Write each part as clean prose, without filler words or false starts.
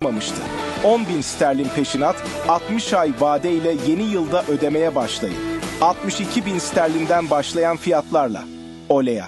yapmamıştı. 10.000 sterlin peşinat, 60 ay vadeyle yeni yılda ödemeye başlayın. 62.000 sterlinden başlayan fiyatlarla. Olea.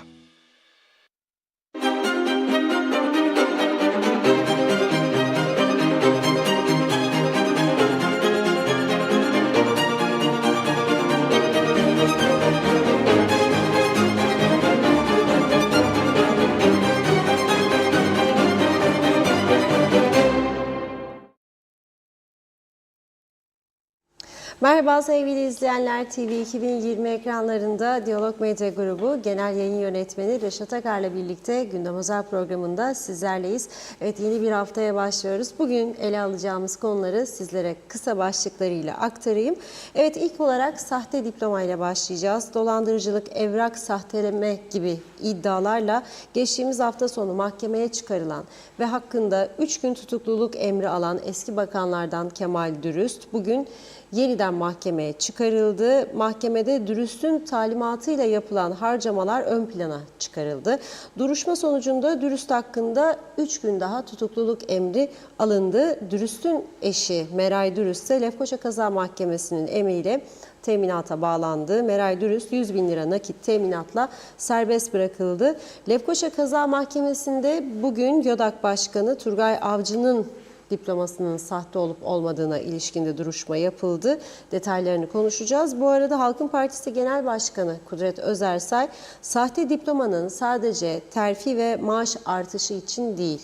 Merhaba sevgili izleyenler, TV 2020 ekranlarında Diyalog Medya Grubu Genel Yayın Yönetmeni Reşat Akar'la birlikte Gündem Özel programında sizlerleyiz. Evet, yeni bir haftaya başlıyoruz. Bugün ele alacağımız konuları sizlere kısa başlıklarıyla aktarayım. Evet, ilk olarak sahte diplomayla başlayacağız. Dolandırıcılık, evrak sahteleme gibi iddialarla geçtiğimiz hafta sonu mahkemeye çıkarılan ve hakkında 3 gün tutukluluk emri alan eski bakanlardan Kemal Dürüst bugün yeniden mahkemeye çıkarıldı. Mahkemede Dürüst'ün talimatıyla yapılan harcamalar ön plana çıkarıldı. Duruşma sonucunda Dürüst hakkında 3 gün daha tutukluluk emri alındı. Dürüst'ün eşi Meray Dürüst ise Lefkoşa Kaza Mahkemesi'nin emriyle teminata bağlandı. Meray Dürüst 100.000 lira nakit teminatla serbest bırakıldı. Lefkoşa Kaza Mahkemesi'nde bugün YÖDAK Başkanı Turgay Avcı'nın diplomasının sahte olup olmadığına ilişkinde duruşma yapıldı. Detaylarını konuşacağız. Bu arada Halkın Partisi Genel Başkanı Kudret Özersay, sahte diplomanın sadece terfi ve maaş artışı için değil,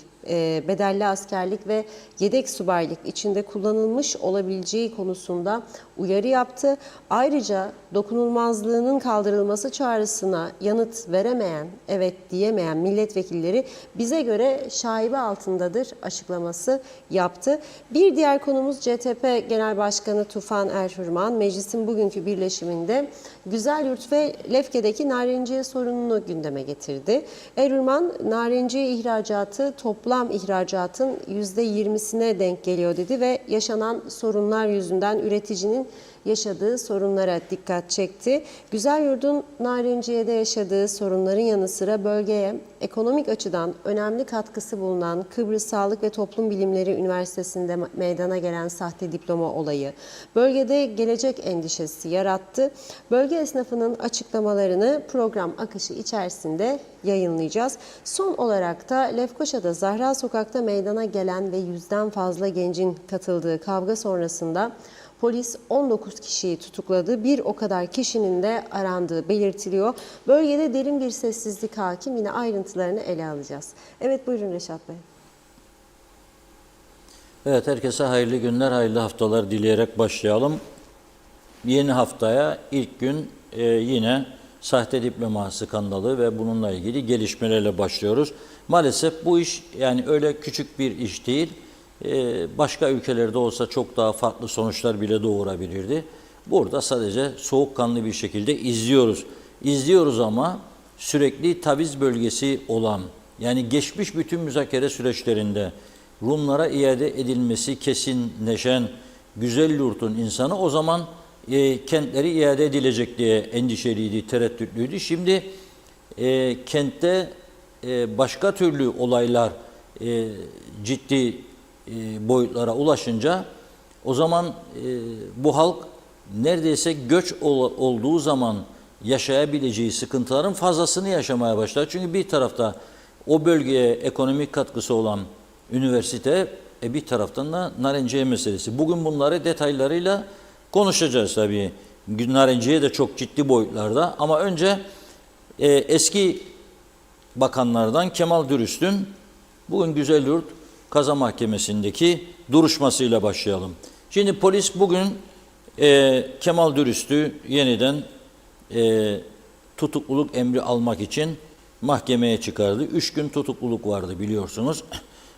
bedelli askerlik ve yedek subaylık içinde kullanılmış olabileceği konusunda uyarı yaptı. Ayrıca dokunulmazlığının kaldırılması çağrısına yanıt veremeyen, evet diyemeyen milletvekilleri bize göre şaibe altındadır açıklaması yaptı. Bir diğer konumuz CTP Genel Başkanı Tufan Erhürman, meclisin bugünkü birleşiminde Güzelyurt ve Lefke'deki narenciye sorununu gündeme getirdi. Erhürman, narenciye ihracatı toplam ihracatın %20'sine denk geliyor dedi ve yaşanan sorunlar yüzünden üreticinin yaşadığı sorunlara dikkat çekti. Güzelyurt'un narenciyede yaşadığı sorunların yanı sıra bölgeye ekonomik açıdan önemli katkısı bulunan Kıbrıs Sağlık ve Toplum Bilimleri Üniversitesi'nde meydana gelen sahte diploma olayı bölgede gelecek endişesi yarattı. Bölge esnafının açıklamalarını program akışı içerisinde yayınlayacağız. Son olarak da Lefkoşa'da Zahra Sokak'ta meydana gelen ve 100'den fazla gencin katıldığı kavga sonrasında polis 19 kişiyi tutukladı. Bir o kadar kişinin de arandığı belirtiliyor. Bölgede derin bir sessizlik hakim. Yine ayrıntılarını ele alacağız. Evet, buyurun Reşat Bey. Evet, herkese hayırlı günler, hayırlı haftalar dileyerek başlayalım. Yeni haftaya ilk gün yine sahte diploma skandalı ve bununla ilgili gelişmelerle başlıyoruz. Maalesef bu iş yani öyle küçük bir iş değil. Başka ülkelerde olsa çok daha farklı sonuçlar bile doğurabilirdi. Burada sadece soğukkanlı bir şekilde izliyoruz. İzliyoruz ama sürekli taviz bölgesi olan, yani geçmiş bütün müzakere süreçlerinde Rumlara iade edilmesi kesinleşen Güzelyurt'un insanı o zaman kentleri iade edilecek diye endişeliydi, tereddütlüydü. Şimdi kentte başka türlü olaylar ciddi boyutlara ulaşınca o zaman bu halk neredeyse göç olduğu zaman yaşayabileceği sıkıntıların fazlasını yaşamaya başlar. Çünkü bir tarafta o bölgeye ekonomik katkısı olan üniversite, bir taraftan da narenciye meselesi. Bugün bunları detaylarıyla konuşacağız tabii. Narenciye de çok ciddi boyutlarda ama önce eski bakanlardan Kemal Dürüst'ün bugün Güzelyurt Kaza Mahkemesi'ndeki duruşmasıyla başlayalım. Şimdi polis bugün Kemal Dürüst'ü yeniden tutukluluk emri almak için mahkemeye çıkardı. 3 gün tutukluluk vardı biliyorsunuz.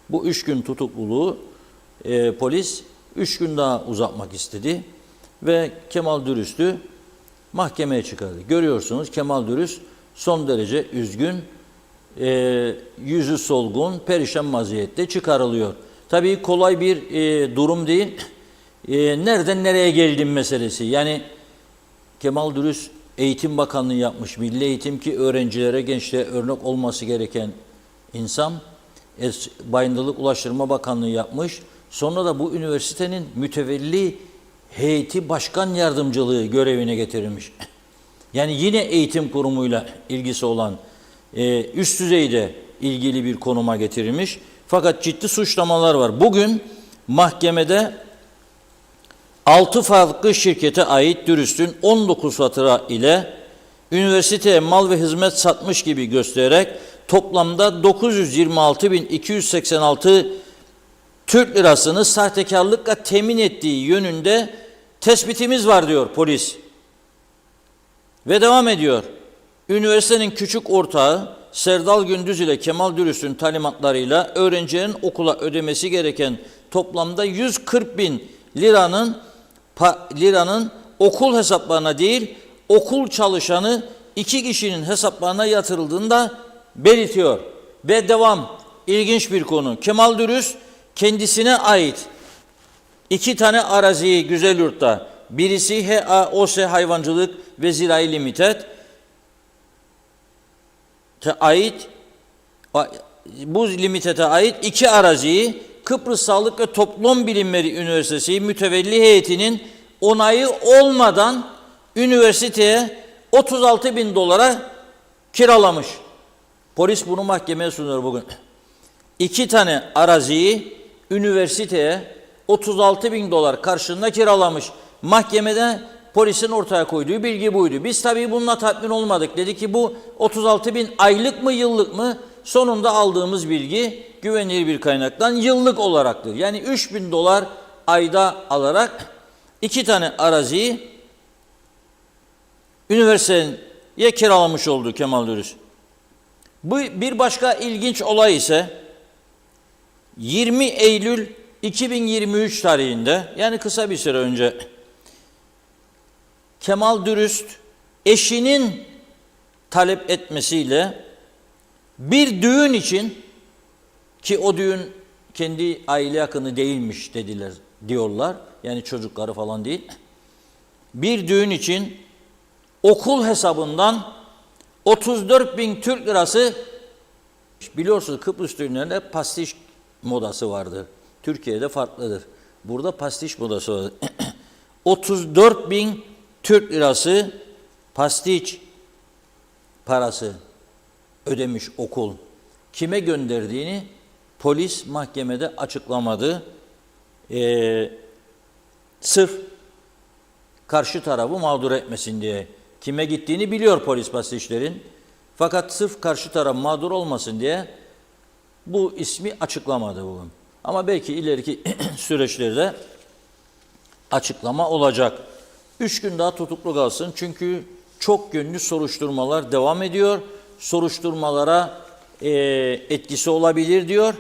Bu 3 gün tutukluluğu polis 3 gün daha uzatmak istedi ve Kemal Dürüst'ü mahkemeye çıkardı. Görüyorsunuz Kemal Dürüst son derece üzgün, yüzü solgun, perişan vaziyette çıkarılıyor. Tabii kolay bir durum değil. Nereden nereye geldim meselesi. Yani Kemal Dürüst Eğitim Bakanlığı yapmış. Milli Eğitim ki öğrencilere, gençlere örnek olması gereken insan. Bayındırlık Ulaştırma Bakanlığı yapmış. Sonra da bu üniversitenin mütevelli heyeti başkan yardımcılığı görevine getirilmiş. Yani yine eğitim kurumuyla ilgisi olan üst düzeyde ilgili bir konuma getirilmiş. Fakat ciddi suçlamalar var. Bugün mahkemede 6 farklı şirkete ait dürüstün 19 fatura ile üniversiteye mal ve hizmet satmış gibi göstererek toplamda 926.286 Türk lirasını sahtekarlıkla temin ettiği yönünde tespitimiz var diyor polis. Ve devam ediyor. Üniversitenin küçük ortağı Serdal Gündüz ile Kemal Dürüst'ün talimatlarıyla öğrencilerin okula ödemesi gereken toplamda 140.000 liranın okul hesaplarına değil, okul çalışanı 2 kişinin hesaplarına yatırıldığını da belirtiyor. Ve devam, ilginç bir konu. Kemal Dürüst kendisine ait 2 tane araziyi Güzelyurt'ta, birisi HAOS Hayvancılık ve Zirai Limited ait, bu limitete ait 2 araziyi Kıbrıs Sağlık ve Toplum Bilimleri Üniversitesi mütevelli heyetinin onayı olmadan üniversiteye 36.000 dolara kiralamış. Polis bunu mahkemeye sunuyor bugün. 2 tane araziyi üniversiteye 36.000 dolar karşılığında kiralamış. Mahkemede polisin ortaya koyduğu bilgi buydu. Biz tabii bununla tatmin olmadık. Dedi ki bu 36.000 aylık mı yıllık mı? Sonunda aldığımız bilgi güvenilir bir kaynaktan yıllık olaraktır. Yani 3.000 dolar ayda alarak 2 tane araziyi üniversiteye kiralamış oldu Kemal Dürüst. Bu bir başka ilginç olay ise 20 Eylül 2023 tarihinde, yani kısa bir süre önce, Kemal Dürüst eşinin talep etmesiyle bir düğün için, ki o düğün kendi aile yakını değilmiş diyorlar. Yani çocukları falan değil. Bir düğün için okul hesabından 34.000 Türk lirası, biliyorsunuz Kıbrıs düğünlerinde pastiş modası vardır. Türkiye'de farklıdır. Burada pastiş modası vardır. 34.000 Türk lirası pastiş parası ödemiş okul. Kime gönderdiğini polis mahkemede açıklamadı. Sırf karşı tarafı mağdur etmesin diye. Kime gittiğini biliyor polis pastişlerin. Fakat sırf karşı taraf mağdur olmasın diye bu ismi açıklamadı bugün. Ama belki ileriki süreçlerde açıklama olacak. 3 gün daha tutuklu kalsın. Çünkü çok yönlü soruşturmalar devam ediyor. Soruşturmalara etkisi olabilir diyor.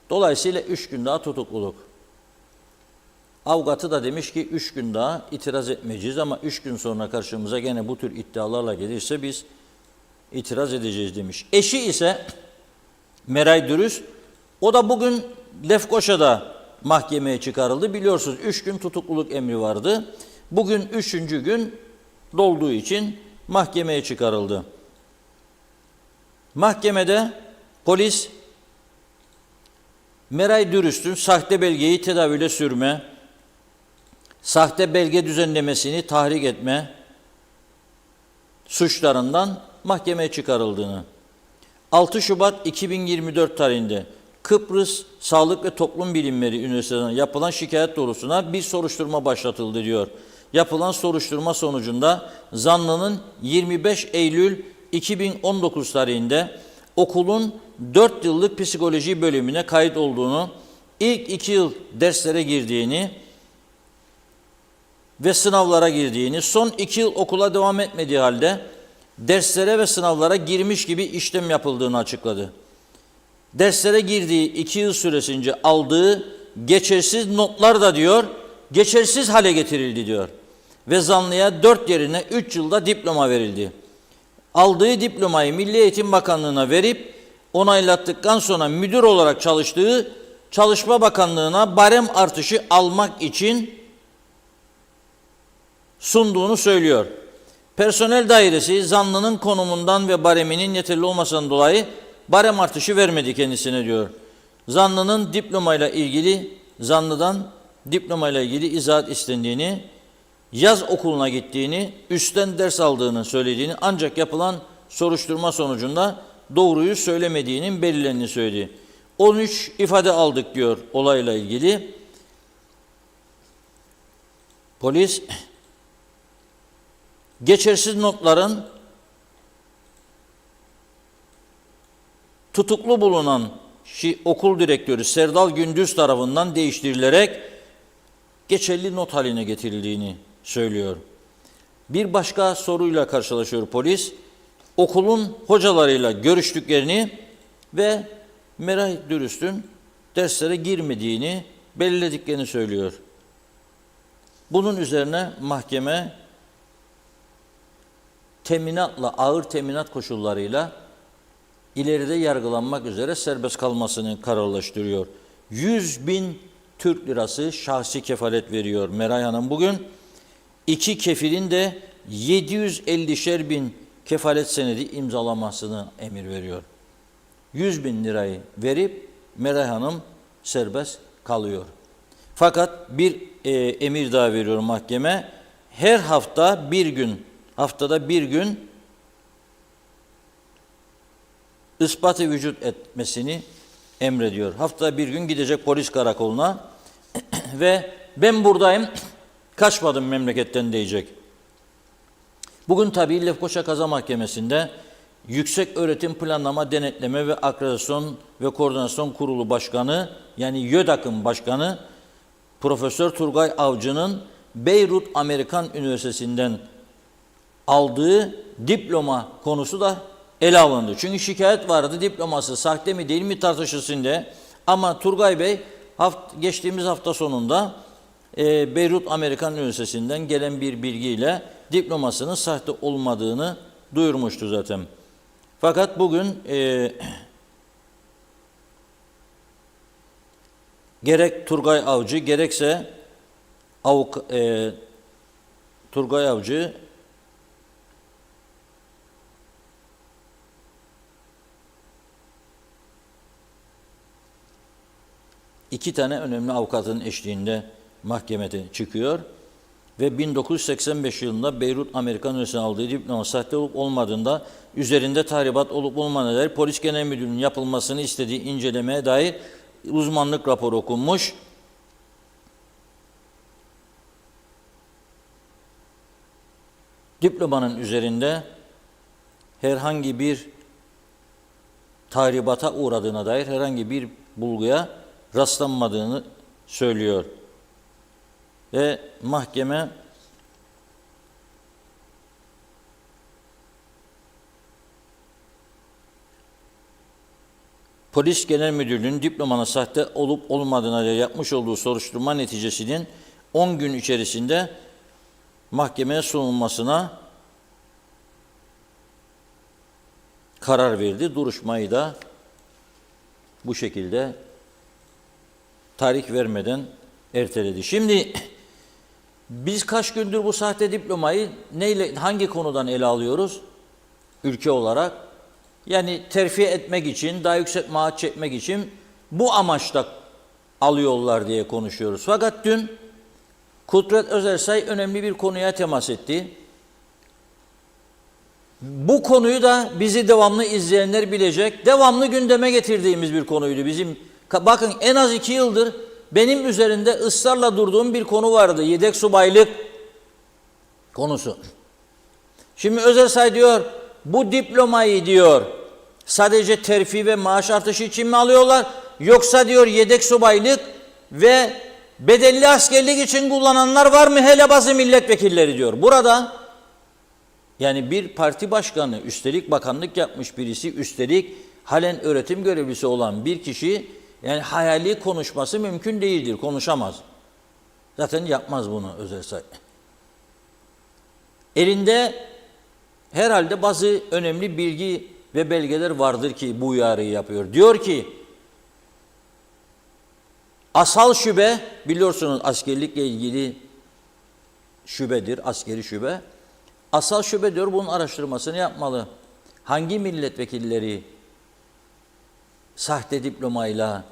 Dolayısıyla 3 gün daha tutukluluk. Avukatı da demiş ki 3 gün daha itiraz etmeyeceğiz ama 3 gün sonra karşımıza gene bu tür iddialarla gelirse biz itiraz edeceğiz demiş. Eşi ise Meray Dürüst, o da bugün Lefkoşa'da mahkemeye çıkarıldı. Biliyorsunuz 3 gün tutukluluk emri vardı. Bugün 3. gün dolduğu için mahkemeye çıkarıldı. Mahkemede polis Meray Dürüst'ün sahte belgeyi tedavüle sürme, sahte belge düzenlemesini tahrik etme suçlarından mahkemeye çıkarıldığını, 6 Şubat 2024 tarihinde Kıbrıs Sağlık ve Toplum Bilimleri Üniversitesi'nden yapılan şikayet doğrultusunda bir soruşturma başlatıldı diyor. Yapılan soruşturma sonucunda zanlının 25 Eylül 2019 tarihinde okulun 4 yıllık psikoloji bölümüne kayıt olduğunu, ilk 2 yıl derslere girdiğini ve sınavlara girdiğini, son 2 yıl okula devam etmediği halde derslere ve sınavlara girmiş gibi işlem yapıldığını açıkladı. Derslere girdiği 2 yıl süresince aldığı geçersiz notlar da diyor, geçersiz hale getirildi diyor. Ve zanlıya 4 yerine 3 yılda diploma verildi. Aldığı diplomayı Milli Eğitim Bakanlığı'na verip onaylattıktan sonra müdür olarak çalıştığı Çalışma Bakanlığı'na barem artışı almak için sunduğunu söylüyor. Personel dairesi zanlının konumundan ve bareminin yeterli olmasından dolayı barem artışı vermedi kendisine diyor. Zanlının diplomayla ilgili zanlıdan diplomayla ilgili izahat istendiğini, yaz okuluna gittiğini, üstten ders aldığını söylediğini, ancak yapılan soruşturma sonucunda doğruyu söylemediğinin belirlendiğini söyledi. 13 ifade aldık diyor olayla ilgili. Polis, geçersiz notların tutuklu bulunan okul direktörü Serdal Gündüz tarafından değiştirilerek geçerli not haline getirildiğini söylüyor. Bir başka soruyla karşılaşıyor polis. Okulun hocalarıyla görüştüklerini ve Meray Dürüst'ün derslere girmediğini belirlediklerini söylüyor. Bunun üzerine mahkeme teminatla, ağır teminat koşullarıyla ileride yargılanmak üzere serbest kalmasını kararlaştırıyor. 100.000 Türk lirası şahsi kefalet veriyor Meray Hanım bugün. 2 kefilin de 750'şer bin kefalet senedi imzalamasını emir veriyor. 100.000 lirayı verip Meray Hanım serbest kalıyor. Fakat bir emir daha veriyor mahkeme. Her haftada bir gün ispatı vücut etmesini emrediyor. Haftada bir gün gidecek polis karakoluna ve ben buradayım, kaçmadım memleketten diyecek. Bugün tabii Lefkoşa Kaza Mahkemesi'nde Yüksek Öğretim Planlama, Denetleme ve Akreditasyon ve Koordinasyon Kurulu Başkanı, yani YÖDAK'ın başkanı Profesör Turgay Avcı'nın Beyrut Amerikan Üniversitesi'nden aldığı diploma konusu da ele alındı. Çünkü şikayet vardı, diploması sahte mi değil mi tartışılsın diye. Ama Turgay Bey geçtiğimiz hafta sonunda Beyrut Amerikan Üniversitesi'nden gelen bir bilgiyle diplomasının sahte olmadığını duyurmuştu zaten. Fakat bugün gerek Turgay Avcı gerekse Turgay Avcı iki tane önemli avukatın eşliğinde mahkemede çıkıyor ve 1985 yılında Beyrut Amerikan Üniversitesi'nden aldığı diploma sahte olup olmadığında üzerinde tahribat olup olmadığına dair Polis Genel Müdürlüğü'nün yapılmasını istediği incelemeye dair uzmanlık raporu okunmuş. Diplomanın üzerinde herhangi bir tahribata uğradığına dair herhangi bir bulguya rastlanmadığını söylüyor. Ve mahkeme Polis Genel Müdürlüğü'nün diplomanın sahte olup olmadığına dair yapmış olduğu soruşturma neticesinin 10 gün içerisinde mahkemeye sunulmasına karar verdi. Duruşmayı da bu şekilde tarih vermeden erteledi. Şimdi biz kaç gündür bu sahte diplomayı hangi konudan ele alıyoruz? Ülke olarak. Yani terfi etmek için, daha yüksek maaş çekmek için bu amaçla alıyorlar diye konuşuyoruz. Fakat dün Kudret Özersay önemli bir konuya temas etti. Bu konuyu da bizi devamlı izleyenler bilecek. Devamlı gündeme getirdiğimiz bir konuydu. Bakın en az 2 yıldır benim üzerinde ısrarla durduğum bir konu vardı. Yedek subaylık konusu. Şimdi Özersay diyor, bu diplomayı diyor sadece terfi ve maaş artışı için mi alıyorlar? Yoksa diyor yedek subaylık ve bedelli askerlik için kullananlar var mı? Hele bazı milletvekilleri diyor. Burada yani bir parti başkanı, üstelik bakanlık yapmış birisi, üstelik halen öğretim görevlisi olan bir kişi, yani hayali konuşması mümkün değildir. Konuşamaz. Zaten yapmaz bunu Özersay. Elinde herhalde bazı önemli bilgi ve belgeler vardır ki bu uyarıyı yapıyor. Diyor ki, asal şube, biliyorsunuz askerlikle ilgili şubedir, askeri şube. Asal şube diyor bunun araştırmasını yapmalı. Hangi milletvekilleri sahte diplomayla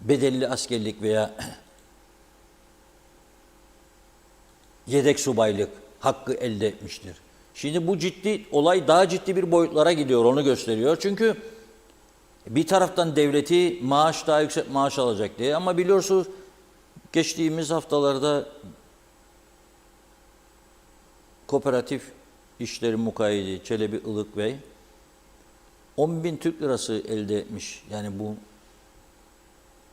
bedelli askerlik veya yedek subaylık hakkı elde etmiştir. Şimdi bu ciddi olay daha ciddi bir boyutlara gidiyor, onu gösteriyor. Çünkü bir taraftan devleti daha yüksek maaş alacak diye, ama biliyorsunuz geçtiğimiz haftalarda Kooperatif İşleri Mukayyidi Çelebi Ilık Bey 10.000 Türk lirası elde etmiş. Yani bu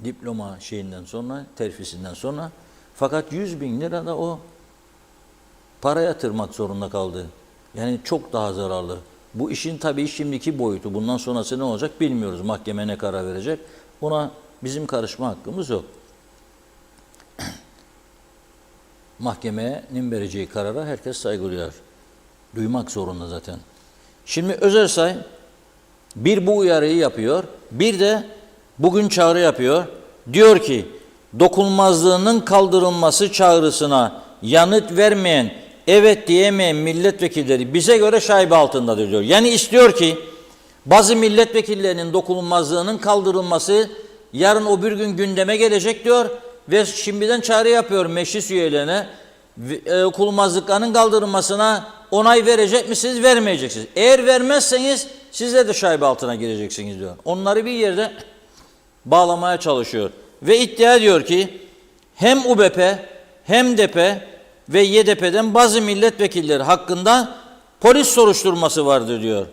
diploma şeyinden sonra, terfisinden sonra. Fakat 100.000 lira da o para yatırmak zorunda kaldı. Yani çok daha zararlı. Bu işin tabii şimdiki boyutu. Bundan sonrası ne olacak bilmiyoruz. Mahkeme ne karar verecek? Buna bizim karışma hakkımız yok. Mahkemenin vereceği karara herkes saygı duyar. Duymak zorunda zaten. Şimdi Özersay bir bu uyarıyı yapıyor, bir de bugün çağrı yapıyor. Diyor ki, dokunulmazlığının kaldırılması çağrısına yanıt vermeyen, evet diyemeyen milletvekilleri bize göre şaibe altındadır diyor. Yani istiyor ki bazı milletvekillerinin dokunulmazlığının kaldırılması yarın öbür gün gündeme gelecek diyor ve şimdiden çağrı yapıyor meclis üyelerine, dokunulmazlıkların kaldırılmasına onay verecek misiniz, vermeyeceksiniz. Eğer vermezseniz sizler de şaibe altına gireceksiniz diyor. Onları bir yerde bağlamaya çalışıyor ve iddia ediyor ki hem UBP hem DP ve YDP'den bazı milletvekilleri hakkında polis soruşturması vardır diyor.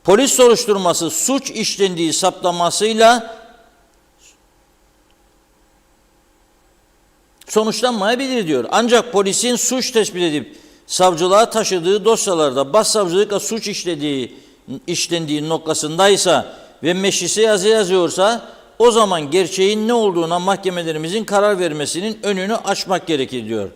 Polis soruşturması suç işlendiği saptamasıyla sonuçlanmayabilir diyor. Ancak polisin suç tespit edip savcılığa taşıdığı dosyalarda başsavcılıkla suç işlendiği noktasındaysa ve meclise yazı yazıyorsa o zaman gerçeğin ne olduğuna mahkemelerimizin karar vermesinin önünü açmak gerekir diyor.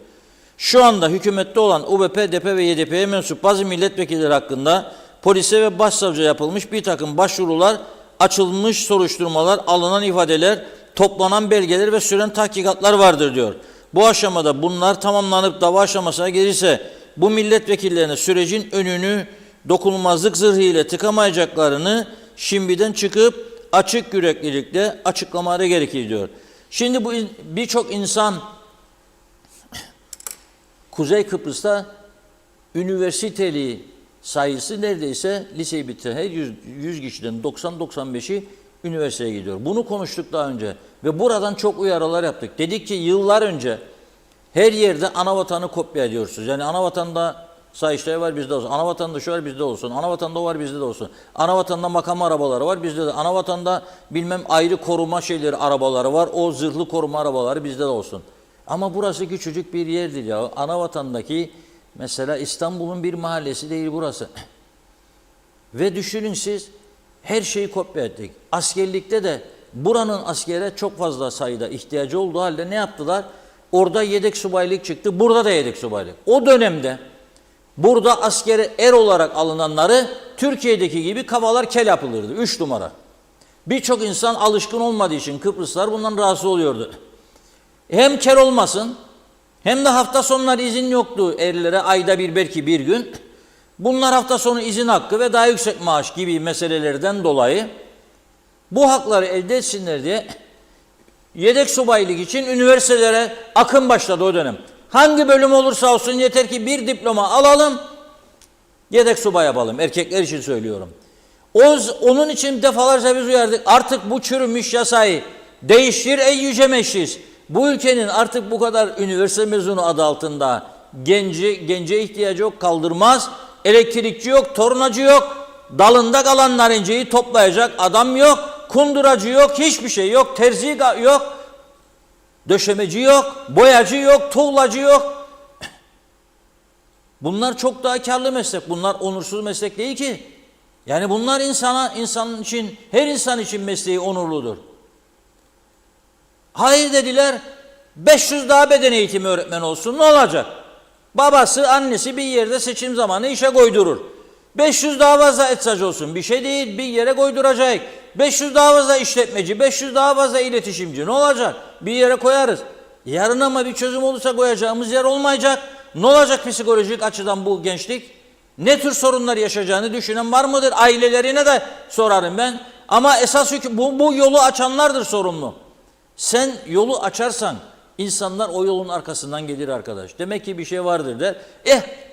Şu anda hükümette olan UBP, DP ve YDP'ye mensup bazı milletvekilleri hakkında polise ve başsavcıya yapılmış bir takım başvurular, açılmış soruşturmalar, alınan ifadeler, toplanan belgeler ve süren tahkikatlar vardır diyor. Bu aşamada bunlar tamamlanıp dava aşamasına gelirse bu milletvekillerine sürecin önünü dokunulmazlık zırhı ile tıkamayacaklarını şimdiden çıkıp açık yüreklilikle açıklamaları gerekir diyor. Şimdi bu birçok insan Kuzey Kıbrıs'ta üniversiteli sayısı neredeyse liseyi bitiren her 100 kişiden 90-95'i üniversiteye gidiyor. Bunu konuştuk daha önce ve buradan çok uyarılar yaptık. Dedik ki yıllar önce her yerde anavatanı kopya ediyorsunuz. Yani anavatanda Sayıştay var bizde olsun. Anavatanda şu var bizde olsun. Anavatanda o var bizde de olsun. Anavatanda makam arabaları var bizde de. Anavatanda bilmem ayrı koruma şeyleri arabaları var. O zırhlı koruma arabaları bizde de olsun. Ama burası küçücük bir yerdir ya. Anavatandaki mesela İstanbul'un bir mahallesi değil burası. Ve düşünün siz her şeyi kopya ettik. Askerlikte de buranın askere çok fazla sayıda ihtiyacı olduğu halde ne yaptılar? Orada yedek subaylık çıktı. Burada da yedek subaylık. O dönemde burada askere er olarak alınanları Türkiye'deki gibi kafalar kel yapılırdı. 3 numara. Birçok insan alışkın olmadığı için Kıbrıslılar bundan rahatsız oluyordu. Hem kel olmasın hem de hafta sonları izin yoktu erlere, ayda bir belki bir gün. Bunlar hafta sonu izin hakkı ve daha yüksek maaş gibi meselelerden dolayı bu hakları elde etsinler diye yedek subaylık için üniversitelere akın başladı o dönem. Hangi bölüm olursa olsun yeter ki bir diploma alalım, yedek subay yapalım. Erkekler için söylüyorum. Onun için defalarca biz uyardık. Artık bu çürümüş yasayı değiştir ey yüce meclis. Bu ülkenin artık bu kadar üniversite mezunu adı altında gence ihtiyacı yok, kaldırmaz. Elektrikçi yok, tornacı yok. Dalında kalan narenciyi toplayacak adam yok. Kunduracı yok, hiçbir şey yok. Terzi yok. Döşemeci yok, boyacı yok, tuğlacı yok. Bunlar çok daha karlı meslek. Bunlar onursuz meslek değil ki. Yani bunlar insan için, her insan için mesleği onurludur. Hayır dediler, 500 daha beden eğitimi öğretmeni olsun, ne olacak? Babası, annesi bir yerde seçim zamanı işe koydurur. 500 daha fazla etsaj olsun, bir şey değil, bir yere koyduracak. 500 daha fazla işletmeci, 500 daha fazla iletişimci, ne olacak? Bir yere koyarız. Yarın ama bir çözüm olursa koyacağımız yer olmayacak. Ne olacak psikolojik açıdan bu gençlik? Ne tür sorunlar yaşayacağını düşünen var mıdır? Ailelerine de sorarım ben. Ama esas bu yolu açanlardır sorumlu. Sen yolu açarsan, İnsanlar o yolun arkasından gelir arkadaş. Demek ki bir şey vardır der.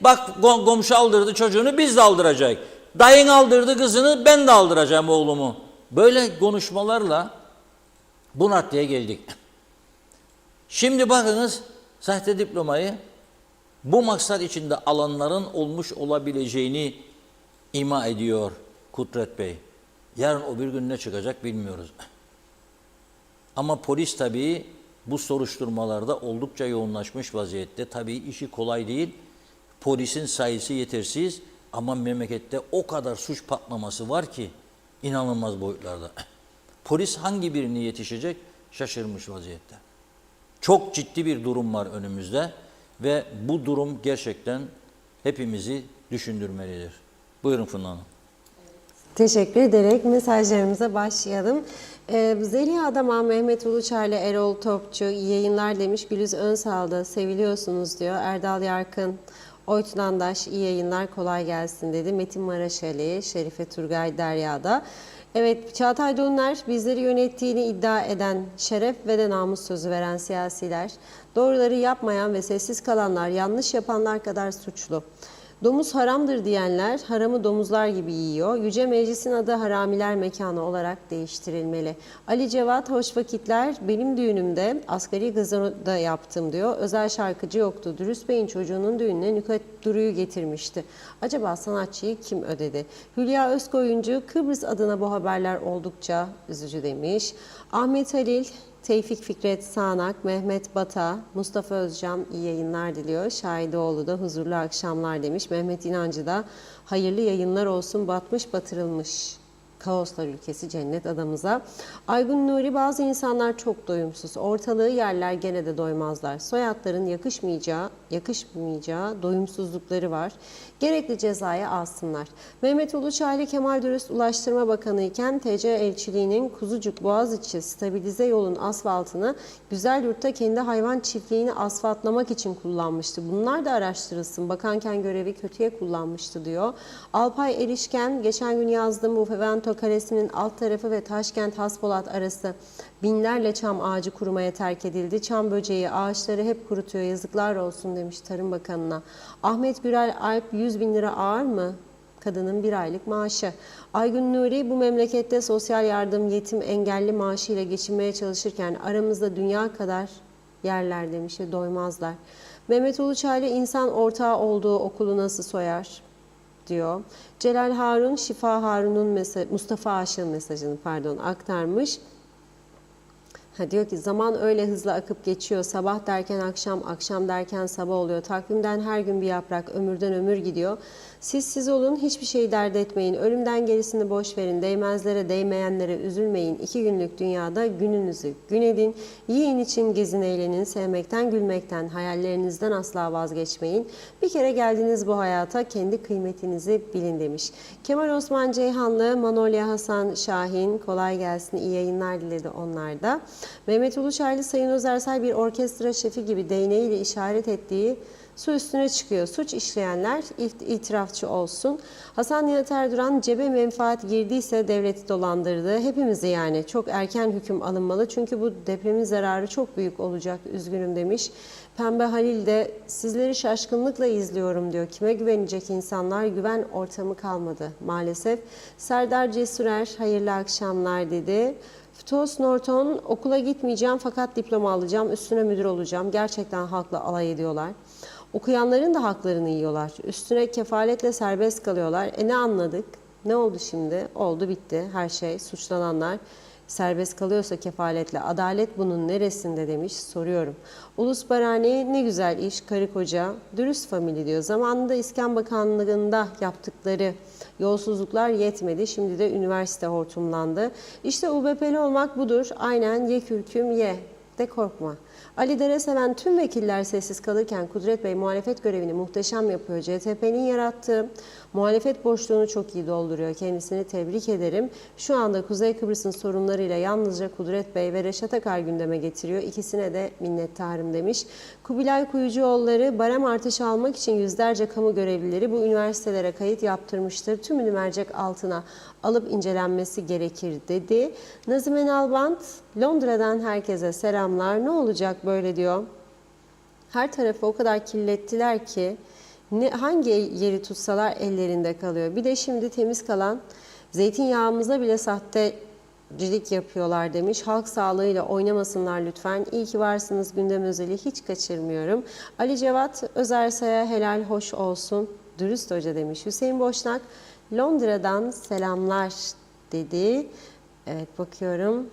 Bak komşu aldırdı çocuğunu, biz de aldıracak. Dayın aldırdı kızını, ben de aldıracağım oğlumu. Böyle konuşmalarla bu raddeye geldik. Şimdi bakınız sahte diplomayı bu maksat içinde alanların olmuş olabileceğini ima ediyor Kudret Bey. Yarın o bir gün ne çıkacak bilmiyoruz. Ama polis tabii bu soruşturmalarda oldukça yoğunlaşmış vaziyette. Tabii işi kolay değil. Polisin sayısı yetersiz ama memlekette o kadar suç patlaması var ki inanılmaz boyutlarda. Polis hangi birine yetişecek? Şaşırmış vaziyette. Çok ciddi bir durum var önümüzde ve bu durum gerçekten hepimizi düşündürmelidir. Buyurun Funda Hanım. Teşekkür ederek mesajlarımıza başlayalım. Zeliha Adaman, Mehmet Uluçar ile Erol Topçu iyi yayınlar demiş. Gülüz Önsal'da seviliyorsunuz diyor. Erdal Yarkın, Oytun Andaş iyi yayınlar kolay gelsin dedi. Metin Maraşali, Şerife Turgay Derya'da. Evet, Çağatay Donner bizleri yönettiğini iddia eden, şeref ve de namus sözü veren siyasiler, doğruları yapmayan ve sessiz kalanlar, yanlış yapanlar kadar suçlu. Domuz haramdır diyenler haramı domuzlar gibi yiyor. Yüce Meclis'in adı haramiler mekanı olarak değiştirilmeli. Ali Cevat, hoş vakitler. Benim düğünümde asgari gazinoda yaptım diyor. Özel şarkıcı yoktu. Dürüst Bey'in çocuğunun düğününe Nükhet Duru'yu getirmişti. Acaba sanatçıyı kim ödedi? Hülya Özkoyuncu, Kıbrıs adına bu haberler oldukça üzücü demiş. Ahmet Halil, Tevfik Fikret Sağnak, Mehmet Bata, Mustafa Özcan iyi yayınlar diliyor. Şahidoğlu da huzurlu akşamlar demiş. Mehmet İnancı da hayırlı yayınlar olsun, batmış batırılmış. Kaoslar ülkesi cennet adamıza. Aygun Nuri, bazı insanlar çok doyumsuz. Ortalığı yerler gene de doymazlar. Soyadların yakışmayacağı doyumsuzlukları var. Gerekli cezaya alsınlar. Mehmet Uluçaylı, Kemal Dürüst Ulaştırma Bakanı iken TC elçiliğinin Kuzucuk Boğaziçi stabilize yolun asfaltını Güzelyurt'ta kendi hayvan çiftliğini asfaltlamak için kullanmıştı. Bunlar da araştırılsın. Bakanken görevi kötüye kullanmıştı diyor. Alpay Erişken, geçen gün yazdığım Ufevento Kalesi'nin alt tarafı ve Taşkent Haspolat arası binlerle çam ağacı kurumaya terk edildi. Çam böceği ağaçları hep kurutuyor, yazıklar olsun demiş Tarım Bakanı'na. Ahmet Gürel Alp, 100 bin lira ağır mı? Kadının bir aylık maaşı. Aygun Nuri, bu memlekette sosyal yardım, yetim, engelli maaşıyla geçinmeye çalışırken aramızda dünya kadar yerler demiş ve doymazlar. Mehmet Uluçaylı, insan ortağı olduğu okulu nasıl soyar diyor. Celal Harun, Şifa Harun'un Mustafa Aşık'ın mesajını aktarmış. Diyor ki zaman öyle hızlı akıp geçiyor. Sabah derken akşam, akşam derken sabah oluyor. Takvimden her gün bir yaprak, ömürden ömür gidiyor. Siz olun, hiçbir şey dert etmeyin. Ölümden gerisini boş verin. Değmezlere, değmeyenlere üzülmeyin. 2 günlük dünyada gününüzü gün edin. Yiyin için gezin, eğlenin. Sevmekten, gülmekten, hayallerinizden asla vazgeçmeyin. Bir kere geldiniz bu hayata, kendi kıymetinizi bilin demiş. Kemal Osman Ceyhanlı, Manolya Hasan Şahin, kolay gelsin, iyi yayınlar diledi onlar da. Mehmet Uluçaylı, Sayın Özersel bir orkestra şefi gibi değneğiyle işaret ettiği su üstüne çıkıyor. Suç işleyenler itirafçı olsun. Hasan Nihat Erduran, cebe menfaat girdiyse devleti dolandırdı. Hepimizi yani çok erken hüküm alınmalı. Çünkü bu depremin zararı çok büyük olacak. Üzgünüm demiş. Pembe Halil de sizleri şaşkınlıkla izliyorum diyor. Kime güvenecek insanlar? Güven ortamı kalmadı maalesef. Serdar Cesurer, hayırlı akşamlar dedi. Tos Norton, okula gitmeyeceğim fakat diploma alacağım, üstüne müdür olacağım. Gerçekten halkla alay ediyorlar. Okuyanların da haklarını yiyorlar. Üstüne kefaletle serbest kalıyorlar. Ne anladık? Ne oldu şimdi? Oldu bitti her şey. Suçlananlar serbest kalıyorsa kefaletle, adalet bunun neresinde demiş, soruyorum. Ulus Barani, ne güzel iş, karı koca, dürüst familya diyor. Zamanında İskan Bakanlığı'nda yaptıkları yolsuzluklar yetmedi. Şimdi de üniversite hortumlandı. İşte UBP'li olmak budur. Aynen, ye kürküm ye de korkma. Ali Dereseven, tüm vekiller sessiz kalırken Kudret Bey muhalefet görevini muhteşem yapıyor. CTP'nin yarattığı muhalefet boşluğunu çok iyi dolduruyor. Kendisini tebrik ederim. Şu anda Kuzey Kıbrıs'ın sorunlarıyla yalnızca Kudret Bey ve Reşat Akar gündeme getiriyor. İkisine de minnettarım demiş. Kubilay Kuyucuoğulları, barem artışı almak için yüzlerce kamu görevlileri bu üniversitelere kayıt yaptırmıştır. Tümünü mercek altına alıp incelenmesi gerekir dedi. Nazime Nalbant, Londra'dan herkese selam. selamlar. Ne olacak böyle diyor. Her tarafı o kadar kirlettiler ki hangi yeri tutsalar ellerinde kalıyor. Bir de şimdi temiz kalan zeytinyağımıza bile sahtecilik yapıyorlar demiş. Halk sağlığıyla oynamasınlar lütfen. İyi ki varsınız gündem özeli hiç kaçırmıyorum. Ali Cevat Özersay'a helal hoş olsun. Dürüst hoca demiş. Hüseyin Boşnak Londra'dan selamlar dedi. Evet bakıyorum.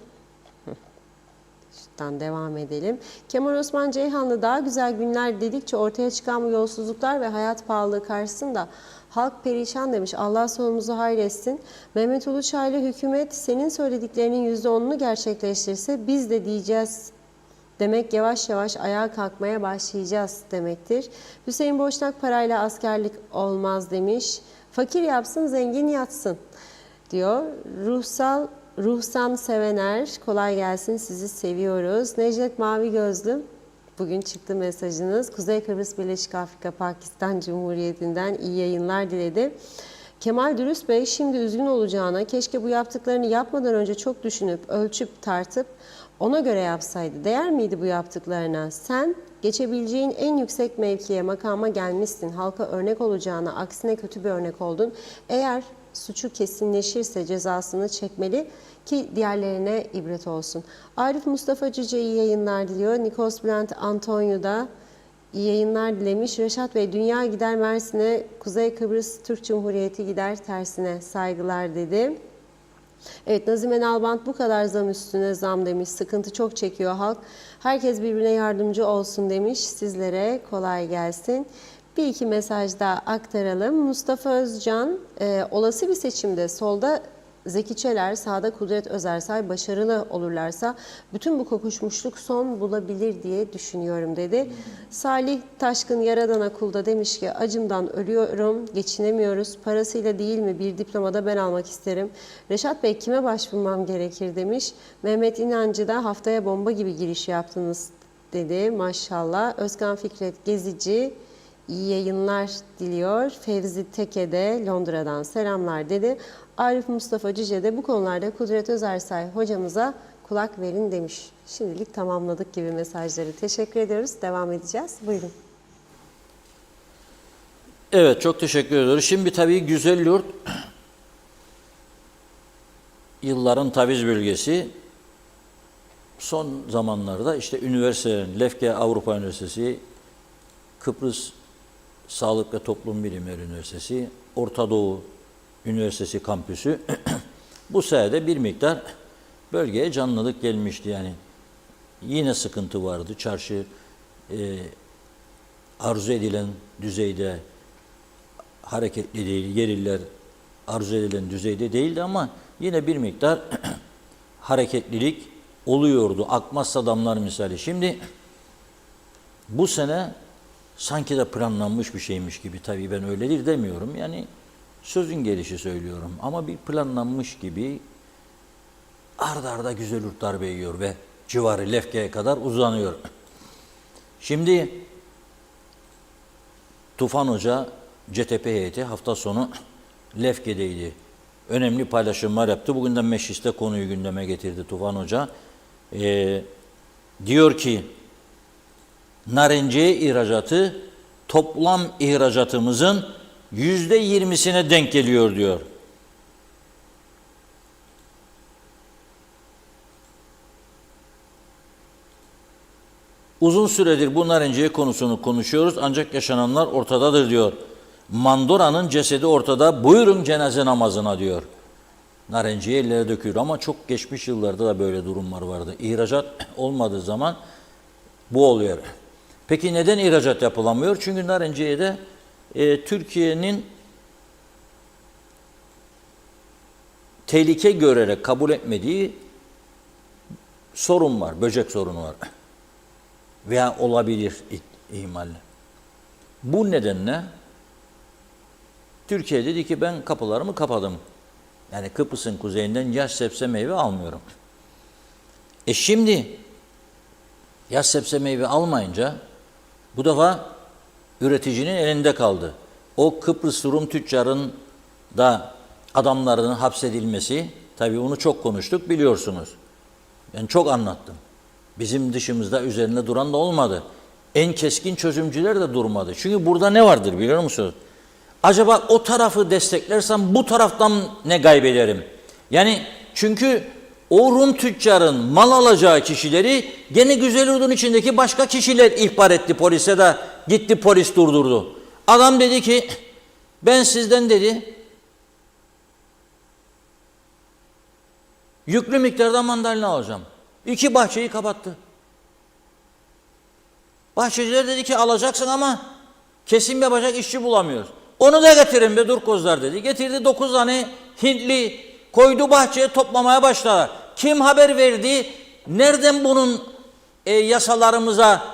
Şuradan devam edelim. Kemal Osman Ceyhanlı daha güzel günler dedikçe ortaya çıkan bu yolsuzluklar ve hayat pahalılığı karşısında halk perişan demiş. Allah sonumuzu hayretsin. Mehmet Uluçaylı hükümet senin söylediklerinin %10'unu gerçekleştirse biz de diyeceğiz demek yavaş yavaş ayağa kalkmaya başlayacağız demektir. Hüseyin Boşnak parayla askerlik olmaz demiş. Fakir yapsın zengin yatsın diyor. Ruhsan Sevener, kolay gelsin sizi seviyoruz. Necdet Mavi Gözlüm, bugün çıktı mesajınız. Kuzey Kıbrıs Birleşik Afrika Pakistan Cumhuriyeti'nden iyi yayınlar diledi. Kemal Dürüst Bey şimdi üzgün olacağına keşke bu yaptıklarını yapmadan önce çok düşünüp, ölçüp, tartıp ona göre yapsaydı. Değer miydi bu yaptıklarına? Sen geçebileceğin en yüksek mevkiye, makama gelmişsin. Halka örnek olacağına aksine kötü bir örnek oldun. Eğer suçu kesinleşirse cezasını çekmeli ki diğerlerine ibret olsun. Arif Mustafa Cüce iyi yayınlar diliyor. Nikos Bülent Antonio da iyi yayınlar dilemiş. Reşat Bey dünya gider Mersin'e, Kuzey Kıbrıs Türk Cumhuriyeti gider tersine saygılar dedi. Evet Nazime Nalbant bu kadar zam üstüne zam demiş. Sıkıntı çok çekiyor halk. Herkes birbirine yardımcı olsun demiş. Sizlere kolay gelsin. Bir iki mesaj daha aktaralım. Mustafa Özcan, olası bir seçimde solda Zeki Çeler, sağda Kudret Özersay başarılı olurlarsa bütün bu kokuşmuşluk son bulabilir diye düşünüyorum dedi. Salih Taşkın Yaradan'a kulda demiş ki acımdan ölüyorum, geçinemiyoruz. Parasıyla değil mi bir diplomada ben almak isterim. Reşat Bey kime başvurmam gerekir demiş. Mehmet İnancı da haftaya bomba gibi giriş yaptınız dedi maşallah. Özkan Fikret Gezici İyi yayınlar diliyor. Fevzi Teke de Londra'dan selamlar dedi. Arif Mustafa Cüce de bu konularda Kudret Özersay hocamıza kulak verin demiş. Şimdilik tamamladık gibi mesajları. Teşekkür ediyoruz. Devam edeceğiz. Buyurun. Evet çok teşekkür ediyoruz. Şimdi tabii Güzelyurt yılların taviz bölgesi. Son zamanlarda işte üniversitelerin, Lefke Avrupa Üniversitesi, Kıbrıs Sağlık ve Toplum Bilimleri Üniversitesi, Orta Doğu Üniversitesi kampüsü bu sayede bir miktar bölgeye canlılık gelmişti yani. Yine sıkıntı vardı. Çarşı arzu edilen düzeyde hareketli değil, yerliler arzu edilen düzeyde değildi ama yine bir miktar hareketlilik oluyordu. Akmazsa damlar misali. Şimdi bu sene sanki de planlanmış bir şeymiş gibi, tabii ben öyledir demiyorum. Yani sözün gelişi söylüyorum ama bir planlanmış gibi arda arda Güzelyurt darbe yiyor ve civarı Lefke'ye kadar uzanıyor. Şimdi Tufan Hoca, CTP heyeti hafta sonu Lefke'deydi. Önemli paylaşımlar yaptı. Bugün de mecliste konuyu gündeme getirdi Tufan Hoca. Diyor ki narenciye ihracatı toplam ihracatımızın %20'sine denk geliyor diyor. Uzun süredir bu narenciye konusunu konuşuyoruz ancak yaşananlar ortadadır diyor. Mandora'nın cesedi ortada, buyurun cenaze namazına diyor. Narenciye ellere dökülüyor ama çok geçmiş yıllarda da böyle durumlar vardı. İhracat olmadığı zaman bu oluyor. Peki neden ihracat yapılamıyor? Çünkü narenciyede Türkiye'nin tehlike görerek kabul etmediği sorun var, böcek sorunu var. Veya olabilir ihmalle. Bu nedenle Türkiye dedi ki ben kapılarımı kapadım. Yani Kıbrıs'ın kuzeyinden yaş sebze meyve almıyorum. Şimdi yaş sebze meyve almayınca bu defa üreticinin elinde kaldı. O Kıbrıs Rum tüccarın da adamlarının hapsedilmesi, tabii onu çok konuştuk biliyorsunuz. Ben çok anlattım. Bizim dışımızda üzerinde duran da olmadı. En keskin çözümcüler de durmadı. Çünkü burada ne vardır biliyor musunuz? Acaba o tarafı desteklersem bu taraftan ne kaybederim? Yani çünkü o Rum tüccarın mal alacağı kişileri gene Güzelurdun içindeki başka kişiler ihbar etti polise de gitti polis durdurdu. Adam dedi ki ben sizden dedi yüklü miktarda mandalina alacağım. 2 bahçeyi kapattı. Bahçeciler dedi ki alacaksın ama kesim yapacak işçi bulamıyoruz. Onu da getirin be Durkozlar dedi. Getirdi 9 tane Hintli koydu bahçeye toplamaya başladı. Kim haber verdi? Nereden bunun yasalarımıza,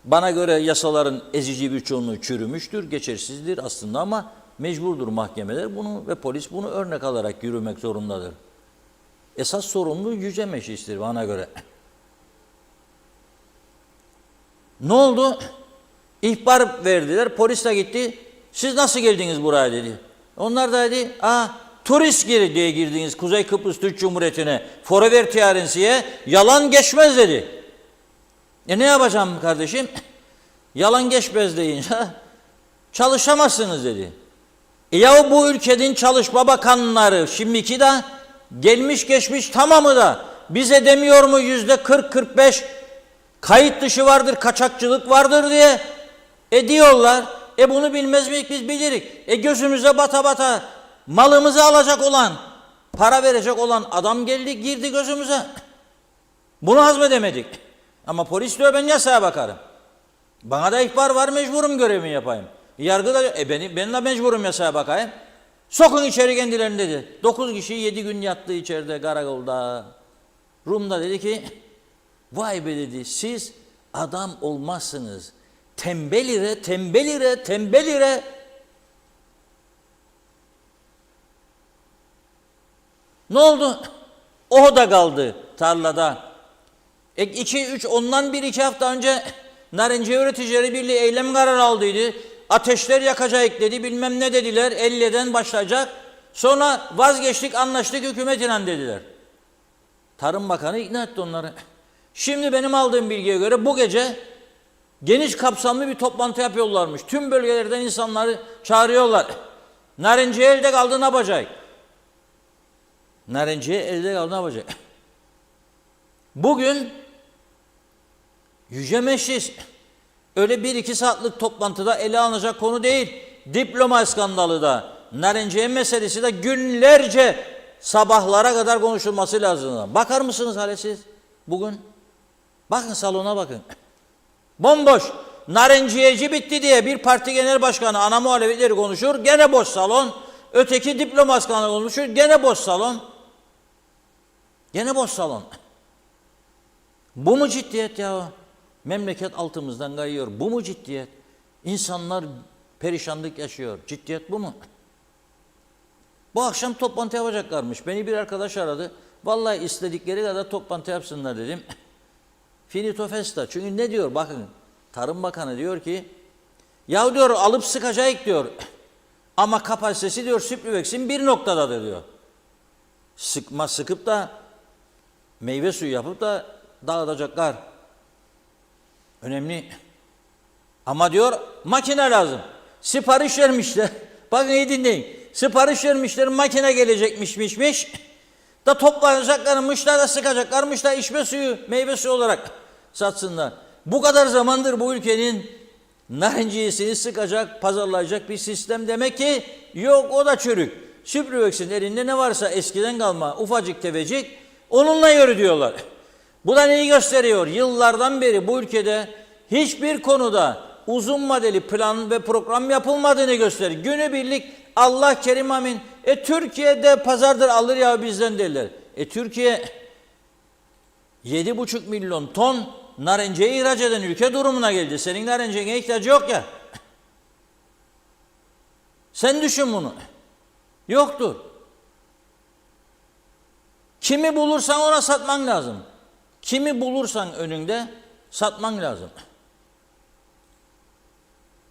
bana göre yasaların ezici bir çoğunluğu çürümüştür, geçersizdir aslında ama mecburdur mahkemeler bunu ve polis bunu örnek alarak yürümek zorundadır. Esas sorumlu Yüce Meclis'tir bana göre. Ne oldu? İhbar verdiler, polis de gitti. Siz nasıl geldiniz buraya dedi. Onlar da dedi, turist diye girdiniz Kuzey Kıbrıs Türk Cumhuriyeti'ne, forever tiyarensiye, yalan geçmez dedi. Ne yapacağım kardeşim? Yalan geçmez deyince çalışamazsınız dedi. Ya bu ülkenin çalışma bakanları şimdiki de gelmiş geçmiş tamamı da bize demiyor mu %40-45 kayıt dışı vardır, kaçakçılık vardır diye diyorlar. Bunu bilmez miyiz? Biz bilirik. Gözümüze bata bata malımızı alacak olan, para verecek olan adam geldi, girdi gözümüze. Bunu hazmedemedik. Ama polis diyor ben yasaya bakarım. Bana da ihbar var, mecburum görevimi yapayım. Yargı da ben de mecburum yasaya bakayım. Sokun içeri kendilerini dedi. 9 kişi 7 gün yattı içeride karakolda. Rum'da dedi ki vay be dedi siz adam olmazsınız. Tembel ire, tembel ire, tembel ire. Ne oldu? O da kaldı tarlada. ondan 1-2 hafta önce Narenciye Üreticileri Birliği eylem kararı aldıydı. Ateşler yakacak dedi, bilmem ne dediler, 50'den başlayacak. Sonra vazgeçtik, anlaştık hükümetle dediler. Tarım Bakanı ikna etti onları. Şimdi benim aldığım bilgiye göre bu gece geniş kapsamlı bir toplantı yapıyorlarmış. Tüm bölgelerden insanları çağırıyorlar. Narenciye elde kaldı ne yapacak? Narenciye elde kaldı ne yapacak? Bugün Yüce Meclis öyle 1-2 saatlik toplantıda ele alınacak konu değil. Diploma skandalı da, Narenciye meselesi de günlerce sabahlara kadar konuşulması lazım. Bakar mısınız hale siz bugün? Bakın salona bakın. Bomboş. Narenciyeci bitti diye bir parti genel başkanı ana muhalefetleri konuşur. Gene boş salon. Öteki diploma skandalı konuşur. Gene boş salon. Gene boş salon. Bu mu ciddiyet ya? Memleket altımızdan kayıyor. Bu mu ciddiyet? İnsanlar perişanlık yaşıyor. Ciddiyet bu mu? Bu akşam toplantı yapacaklarmış. Beni bir arkadaş aradı. Vallahi istedikleri kadar toplantı yapsınlar dedim. Finito festa. Çünkü ne diyor? Bakın Tarım Bakanı diyor ki ya diyor alıp sıkacak diyor. Ama kapasitesi diyor Süplüvex'in bir noktadadır diyor. Sıkıp da meyve suyu yapıp da dağıtacaklar. Önemli. Ama diyor makine lazım. Sipariş vermişler. Bakın iyi dinleyin. Sipariş vermişler makine gelecekmişmiş. Da toplanacaklarmışlar da sıkacaklarmış da içme suyu, meyve suyu olarak satsınlar. Bu kadar zamandır bu ülkenin narenciyesini sıkacak, pazarlayacak bir sistem demek ki yok o da çürük. Süplüvex'in elinde ne varsa eskiden kalma ufacık tefecik onunla yürü diyorlar. Bu da neyi gösteriyor? Yıllardan beri bu ülkede hiçbir konuda uzun vadeli plan ve program yapılmadığını gösterir. Günübirlik Allah kerim amin. Türkiye'de pazardır alır ya bizden derler. Türkiye 7,5 milyon ton narenciye ihraç eden ülke durumuna geldi. Senin narenciyeye ihtiyacı yok ya. Sen düşün bunu. Yoktur. Kimi bulursan ona satman lazım. Kimi bulursan önünde satman lazım.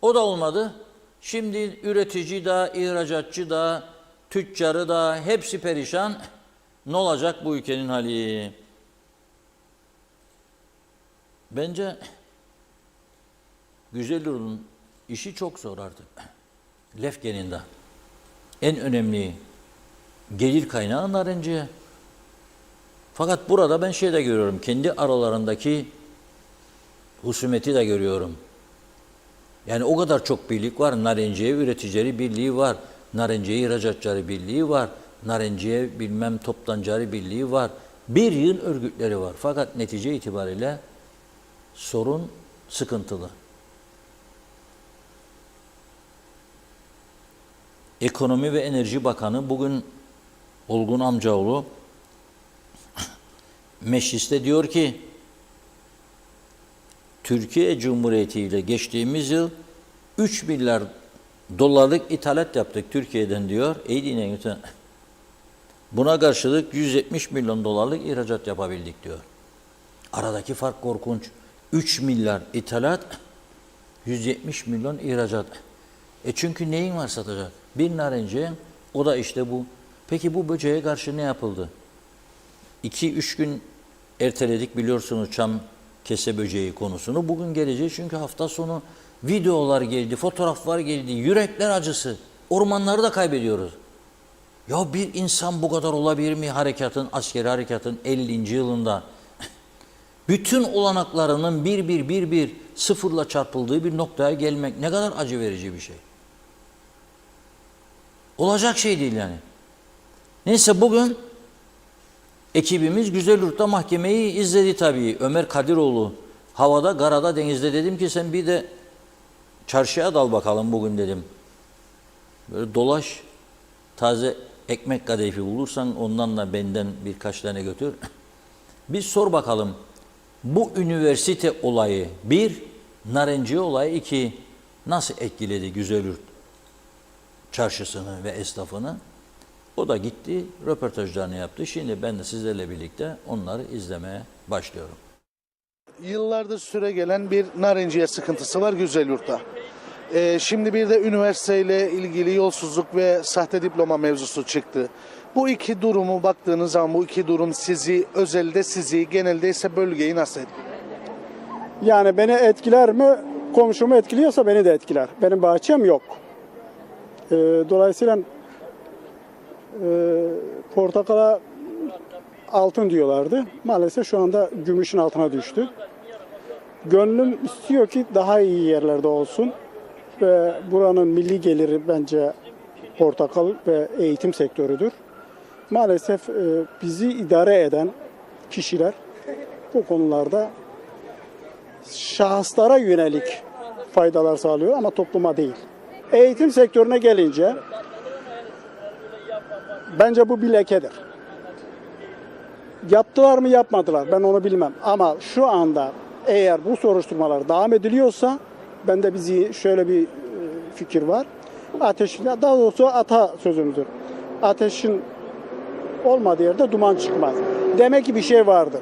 O da olmadı. Şimdi üretici da, ihracatçı da, tüccarı da hepsi perişan. Ne olacak bu ülkenin hali? Bence Güzelurt'un işi çok zor artık. Lefken'inde en önemli gelir kaynağı narenciye. Fakat burada ben şey de görüyorum, kendi aralarındaki husumeti de görüyorum. Yani o kadar çok birlik var, narenciye üreticileri birliği var, narenciye ihracatçıları birliği var, narenciye bilmem toptancıları birliği var. Bir yıl örgütleri var. Fakat netice itibariyle sorun sıkıntılı. Ekonomi ve Enerji Bakanı bugün Olgun Amcaoğlu mecliste diyor ki Türkiye Cumhuriyeti ile geçtiğimiz yıl 3 milyar dolarlık ithalat yaptık Türkiye'den diyor. İyi dinleyin lütfen. Buna karşılık 170 milyon dolarlık ihracat yapabildik diyor. Aradaki fark korkunç. 3 milyar ithalat, 170 milyon ihracat. Çünkü neyin var satacak? Bir narenciye, o da işte bu. Peki bu böceğe karşı ne yapıldı? 2-3 gün erteledik biliyorsunuz çam kese böceği konusunu. Bugün geleceğiz çünkü hafta sonu videolar geldi, fotoğraflar geldi, yürekler acısı. Ormanları da kaybediyoruz. Ya bir insan bu kadar olabilir mi askeri harekatın 50. yılında? Bütün olanaklarının bir sıfırla çarpıldığı bir noktaya gelmek ne kadar acı verici bir şey. Olacak şey değil yani. Neyse bugün ekibimiz Güzelurt'ta mahkemeyi izledi tabii. Ömer Kadiroğlu havada, karada, denizde dedim ki sen bir de çarşıya dal bakalım bugün dedim. Böyle dolaş, taze ekmek kadayıfı bulursan ondan da benden birkaç tane götür. Bir sor bakalım bu üniversite olayı bir, narenciye olayı iki nasıl etkiledi Güzelurt çarşısını ve esnafını? O da gitti, röportajlarını yaptı. Şimdi ben de sizlerle birlikte onları izlemeye başlıyorum. Yıllardır süre gelen bir narenciye sıkıntısı var Güzelurt'ta. Şimdi bir de üniversiteyle ilgili yolsuzluk ve sahte diploma mevzusu çıktı. Bu iki durumu baktığınız zaman bu iki durum sizi, özelde sizi, genelde ise bölgeyi nasıl etkiliyor? Yani beni etkiler mi? Komşumu etkiliyorsa beni de etkiler. Benim bahçem yok. Dolayısıyla portakala altın diyorlardı. Maalesef şu anda gümüşün altına düştü. Gönlüm istiyor ki daha iyi yerlerde olsun. Ve buranın milli geliri bence portakal ve eğitim sektörüdür. Maalesef bizi idare eden kişiler bu konularda şahıslara yönelik faydalar sağlıyor ama topluma değil. Eğitim sektörüne gelince bence bu bir lekedir. Yaptılar mı yapmadılar ben onu bilmem ama şu anda eğer bu soruşturmalar devam ediliyorsa bende şöyle bir fikir var. Daha doğrusu atasözümüzdür. Ateşin olmadığı yerde duman çıkmaz. Demek ki bir şey vardır.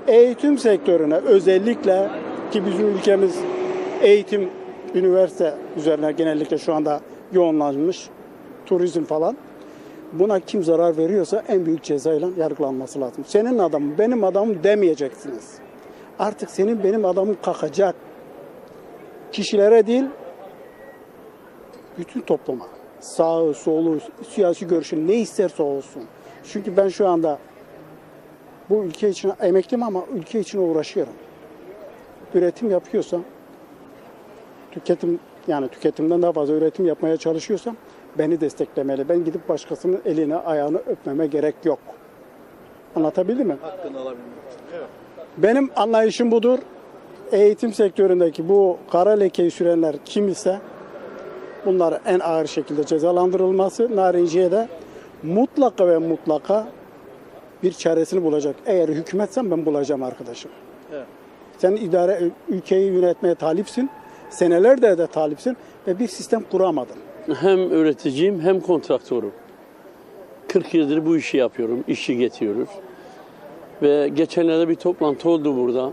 Eğitim sektörüne özellikle ki bizim ülkemiz eğitim, üniversite üzerine genellikle şu anda yoğunlaşmış, turizm falan. Buna kim zarar veriyorsa en büyük cezayla yargılanması lazım. Senin adamın, benim adamım demeyeceksiniz. Artık senin benim adamım kalkacak. Kişilere değil, bütün topluma. Sağı, solu, siyasi görüşü ne isterse olsun. Çünkü ben şu anda bu ülke için emekliyim ama ülke için uğraşıyorum. Üretim yapıyorsam, tüketimden daha fazla üretim yapmaya çalışıyorsam beni desteklemeli. Ben gidip başkasının elini, ayağını öpmeme gerek yok. Anlatabildim mi? Hakkını alabilmek. Evet. Benim anlayışım budur. Eğitim sektöründeki bu kara lekeyi sürenler kim ise bunlar en ağır şekilde cezalandırılması, narenciye de mutlaka ve mutlaka bir çaresini bulacak. Eğer hükümetsem ben bulacağım arkadaşım. Evet. Sen ülkeyi yönetmeye talipsin, senelerdir de talipsin ve bir sistem kuramadın. Hem üreticiyim hem kontraktörüm. 40 yıldır bu işi yapıyorum, işçi getiriyoruz. Ve geçenlerde bir toplantı oldu burada.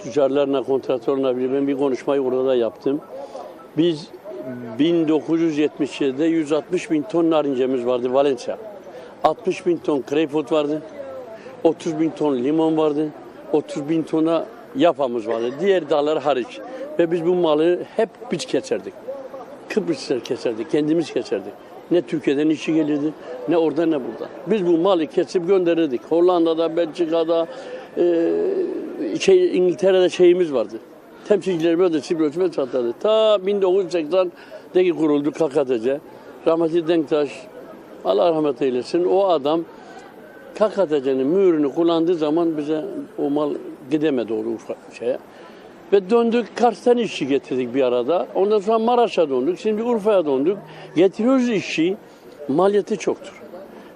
Tüccarlarla, kontraktörlerle ben bir konuşmayı orada yaptım. Biz 1977'de 160 bin ton narincemiz vardı Valencia. 60 bin ton greyfurt vardı. 30 bin ton limon vardı. 30 bin tona yapamız vardı. Diğer dağlar hariç. Ve biz bu malı hep biz keserdik. Kıbrıslılar keserdik, kendimiz keserdik. Ne Türkiye'den işçi gelirdi, ne orada ne burada. Biz bu malı kesip gönderirdik. Hollanda'da, Belçika'da, İngiltere'de şeyimiz vardı. Temsilcilerimiz de Sibiros'u satardı. Ta 1980'deki kuruldu KKTC. Rahmetli Denktaş, Allah rahmet eylesin, o adam KKTC'nin mühürünü kullandığı zaman bize o mal gidemedi o şeye. Ve döndük, Kars'tan işçi getirdik bir arada. Ondan sonra Maraş'a döndük, şimdi Urfa'ya döndük. Getiriyoruz işçi, maliyeti çoktur.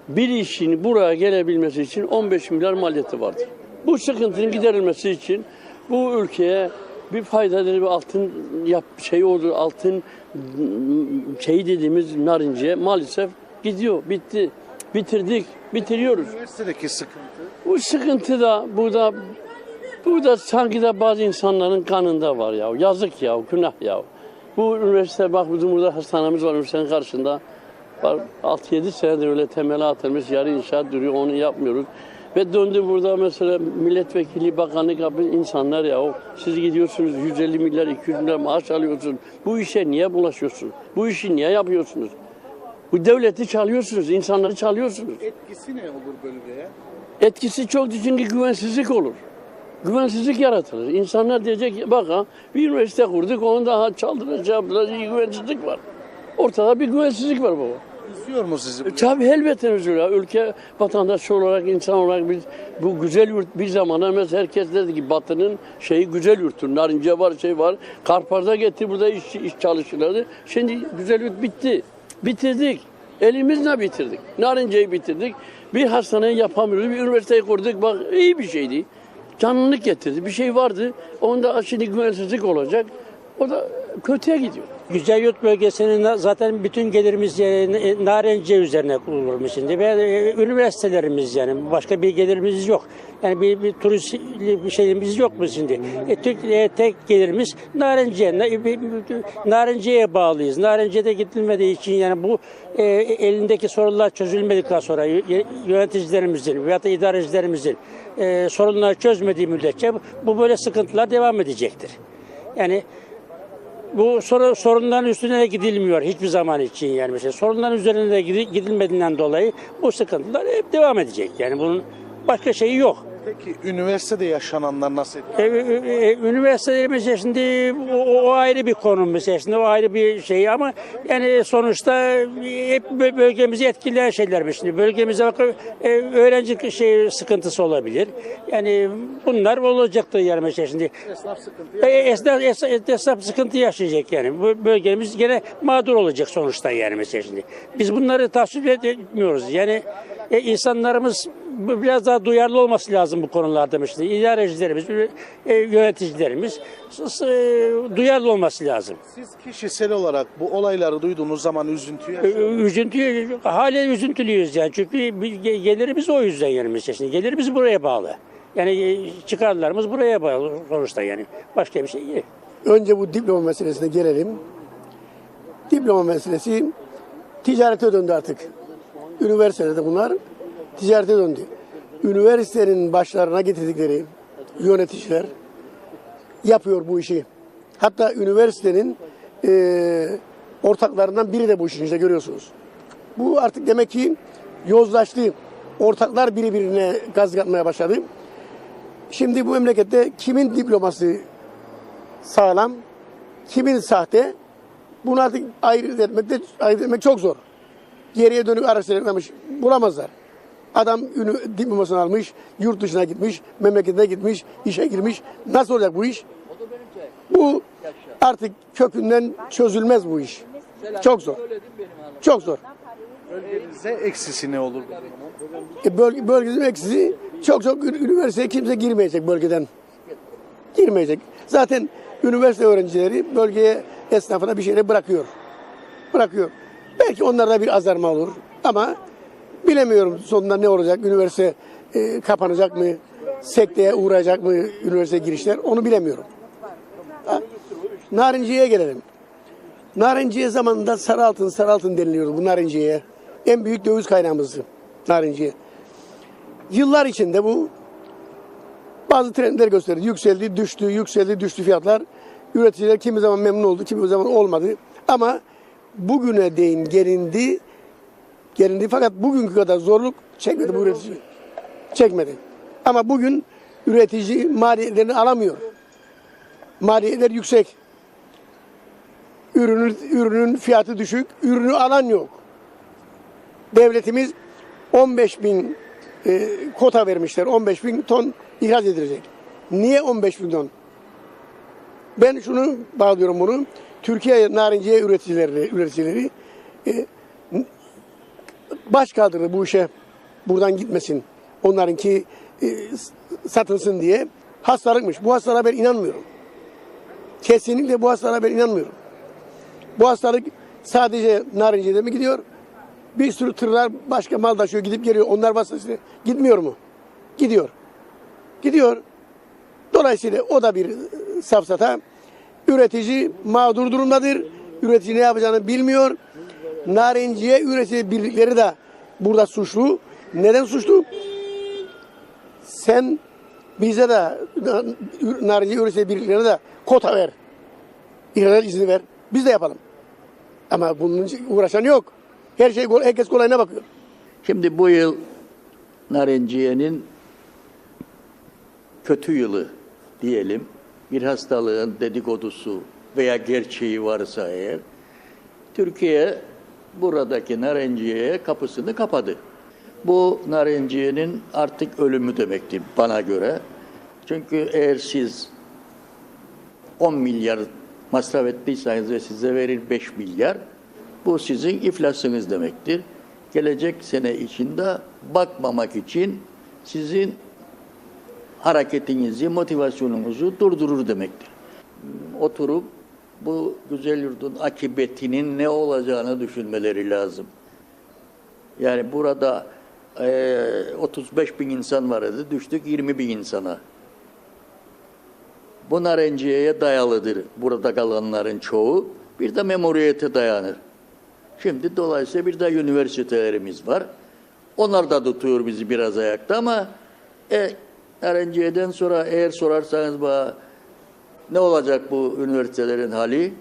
Bir işçinin buraya gelebilmesi için 15 milyar maliyeti vardır. Bu sıkıntının giderilmesi için bu ülkeye bir faydalı bir altın oldu, altın şeyi dediğimiz narinciye maalesef gidiyor, bitti. Bitiriyoruz. Üniversitedeki sıkıntı. Bu sıkıntı da burada sanki de bazı insanların kanında var ya. Yazık ya, günah ya. Bu üniversite, bak bizim burada hastanemiz var üniversitenin karşısında. Var 6-7 senedir öyle temeli atılmış, yarı inşaat duruyor, onu yapmıyoruz. Ve döndü burada mesela milletvekili, bakanlık yapan insanlar ya. Siz gidiyorsunuz 150 milyar, 200 milyar maaş alıyorsunuz. Bu işe niye bulaşıyorsunuz? Bu işi niye yapıyorsunuz? Bu devleti çalıyorsunuz, insanları çalıyorsunuz. Etkisi ne olur bölgeye? Etkisi çok, çünkü güvensizlik olur. Güvensizlik yaratılır. İnsanlar diyecek bak ha, bir üniversite kurduk, onu daha çaldılar, güvensizlik var. Ortada bir güvensizlik var baba. Üzüyor mu sizi? Tabii elbette üzülüyor. Ülke vatandaşı olarak, insan olarak biz bu güzel yurt bir zamana mesela herkes dedi ki Batı'nın şeyi güzel yurttur. Narince var, şey var. Karpaz'a getir, burada iş çalışırlardı. Şimdi güzel yurt bitti. Bitirdik. Elimizle bitirdik. Narince'yi bitirdik. Bir hastaneyi yapamıyoruz. Bir üniversiteyi kurduk. Bak iyi bir şeydi. Canlılık getirdi. Bir şey vardı. Onda şimdi güvensizlik olacak. O da kötüye gidiyor. Güzelyurt bölgesinin zaten bütün gelirimiz Narince üzerine kurulmuş şimdi ve üniversitelerimiz, yani başka bir gelirimiz yok. Yani bir turist bir şeyimiz yok mu şimdi? Tek gelirimiz Narince'ye bağlıyız. Narince'de gidilmediği için, yani bu elindeki sorunlar çözülmedikten sonra yöneticilerimizin veya da idarecilerimizin sorunları çözmediği müddetçe bu böyle sıkıntılar devam edecektir. Yani bu sorunların üstüne de gidilmiyor hiçbir zaman için, yani mesela sorunların üzerine de gidilmediğinden dolayı bu sıkıntılar hep devam edecek. Yani bunun başka şeyi yok. Peki üniversitede yaşananlar nasıl? Üniversitelerimiz içerisinde o ayrı bir konu meselesinde, o ayrı bir şey, ama yani sonuçta hep bölgemizi etkileyen şeyler. Şimdi bölgemize öğrenci sıkıntısı olabilir. Yani bunlar olacaktır yani mesela şimdi. Esnaf sıkıntı yaşayacak yani. Bu bölgemiz gene mağdur olacak sonuçta yani mesela şimdi. Biz bunları tasvip etmiyoruz. Yani insanlarımız biraz daha duyarlı olması lazım bu konularda. İşte idarecilerimiz, yöneticilerimiz duyarlı olması lazım. Siz kişisel olarak bu olayları duyduğunuz zaman Hala üzüntülüyüz yani. Çünkü gelirimiz o yüzden yani mesela. Gelirimiz buraya bağlı. Yani çıkarlarımız buraya bağlı sonuçta yani. Başka bir şey değil. Önce bu diploma meselesine gelelim. Diploma meselesi ticarete döndü artık. Üniversitede bunlar ticarete döndü. Üniversitenin başlarına getirdikleri yöneticiler yapıyor bu işi. Hatta üniversitenin ortaklarından biri de bu işin içinde, görüyorsunuz. Bu artık demek ki yozlaştı. Ortaklar birbirine gaz katmaya başladı. Şimdi bu memlekette kimin diploması sağlam, kimin sahte, bunu artık ayırt etmek çok zor. Geriye dönük araştırılmamış, bulamazlar. Adam diplomasını almış, yurt dışına gitmiş, memleketine gitmiş, işe girmiş. Nasıl olacak bu iş? Bu artık kökünden çözülmez bu iş. Çok zor. Çok zor. bölgenize eksisi ne olur? Bölgenin eksisi çok üniversiteye kimse girmeyecek bölgeden. Girmeyecek. Zaten üniversite öğrencileri bölgeye, esnafına bir şeyler bırakıyor. Belki onlarda bir azalma olur ama bilemiyorum sonunda ne olacak. Üniversite kapanacak mı? Sekteye uğrayacak mı üniversite girişler? Onu bilemiyorum. Narinciye'ye gelelim. Narinciye zamanında sarı altın deniliyordu bu narinciyeye. En büyük döviz kaynağımızdı narinciye. Yıllar içinde bu bazı trendler gösterdi. Yükseldi, düştü, yükseldi, düştü fiyatlar. Üreticiler kimi zaman memnun oldu, kimi zaman olmadı. Ama bugüne değin gelindi fakat bugünkü kadar zorluk çekmedi bu üretici. Çekmedi. Ama bugün üretici maliyetlerini alamıyor. Maliyetler yüksek. Ürünün fiyatı düşük, ürünü alan yok. Devletimiz 15 bin kota vermişler, 15 bin ton ihraç edilecek. Niye 15 bin ton? Ben şunu bağlıyorum bunu, Türkiye narinciye üreticileri baş kaldırdı bu işe, buradan gitmesin, onlarınki satılsın diye. Hastalıkmış, bu hastalığa ben inanmıyorum. Kesinlikle bu hastalığa ben inanmıyorum. Bu hastalık sadece narinciyede mi gidiyor? Bir sürü tırlar başka mal taşıyor, gidip geliyor. Onlar vasıtasıyla gitmiyor mu? Gidiyor. Gidiyor. Dolayısıyla o da bir safsata. Üretici mağdur durumdadır. Üretici ne yapacağını bilmiyor. Narinciye üretici birlikleri de burada suçlu. Neden suçlu? Sen bize de narinciye üretici birliklerine de kota ver. İhracat izni ver. Biz de yapalım. Ama bunun için uğraşan yok. Herkes kolayına bakıyor. Şimdi bu yıl narinciyenin kötü yılı diyelim. Bir hastalığın dedikodusu veya gerçeği varsa eğer, Türkiye buradaki narinciyeye kapısını kapadı. Bu narinciyenin artık ölümü demektir bana göre. Çünkü eğer siz 10 milyar masraf ettiyseniz ve size verir 5 milyar, bu sizin iflasınız demektir. Gelecek sene içinde bakmamak için sizin hareketinizi, motivasyonunuzu durdurur demektir. Oturup bu güzel yurdun akıbetinin ne olacağını düşünmeleri lazım. Yani burada 35 bin insan vardı, düştük 20 bin insana. Bu narinciyeye dayalıdır burada kalanların çoğu. Bir de memuriyete dayanır. Şimdi dolayısıyla bir de üniversitelerimiz var. Onlar da tutuyor bizi biraz ayakta ama narinciyeden sonra eğer sorarsanız bana ne olacak bu üniversitelerin hali?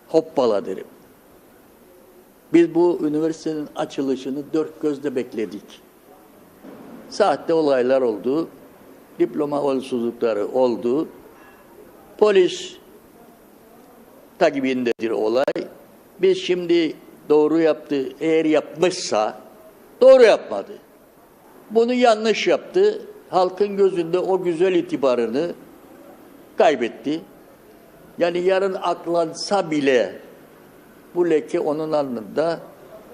Hoppala derim. Biz bu üniversitenin açılışını dört gözle bekledik. Saatte olaylar oldu. Diploma yolsuzlukları oldu. Polis takibindedir olay. Biz şimdi doğru yaptı, eğer yapmışsa doğru yapmadı. Bunu yanlış yaptı. Halkın gözünde o güzel itibarını kaybetti. Yani yarın aklansa bile bu leke onun alnında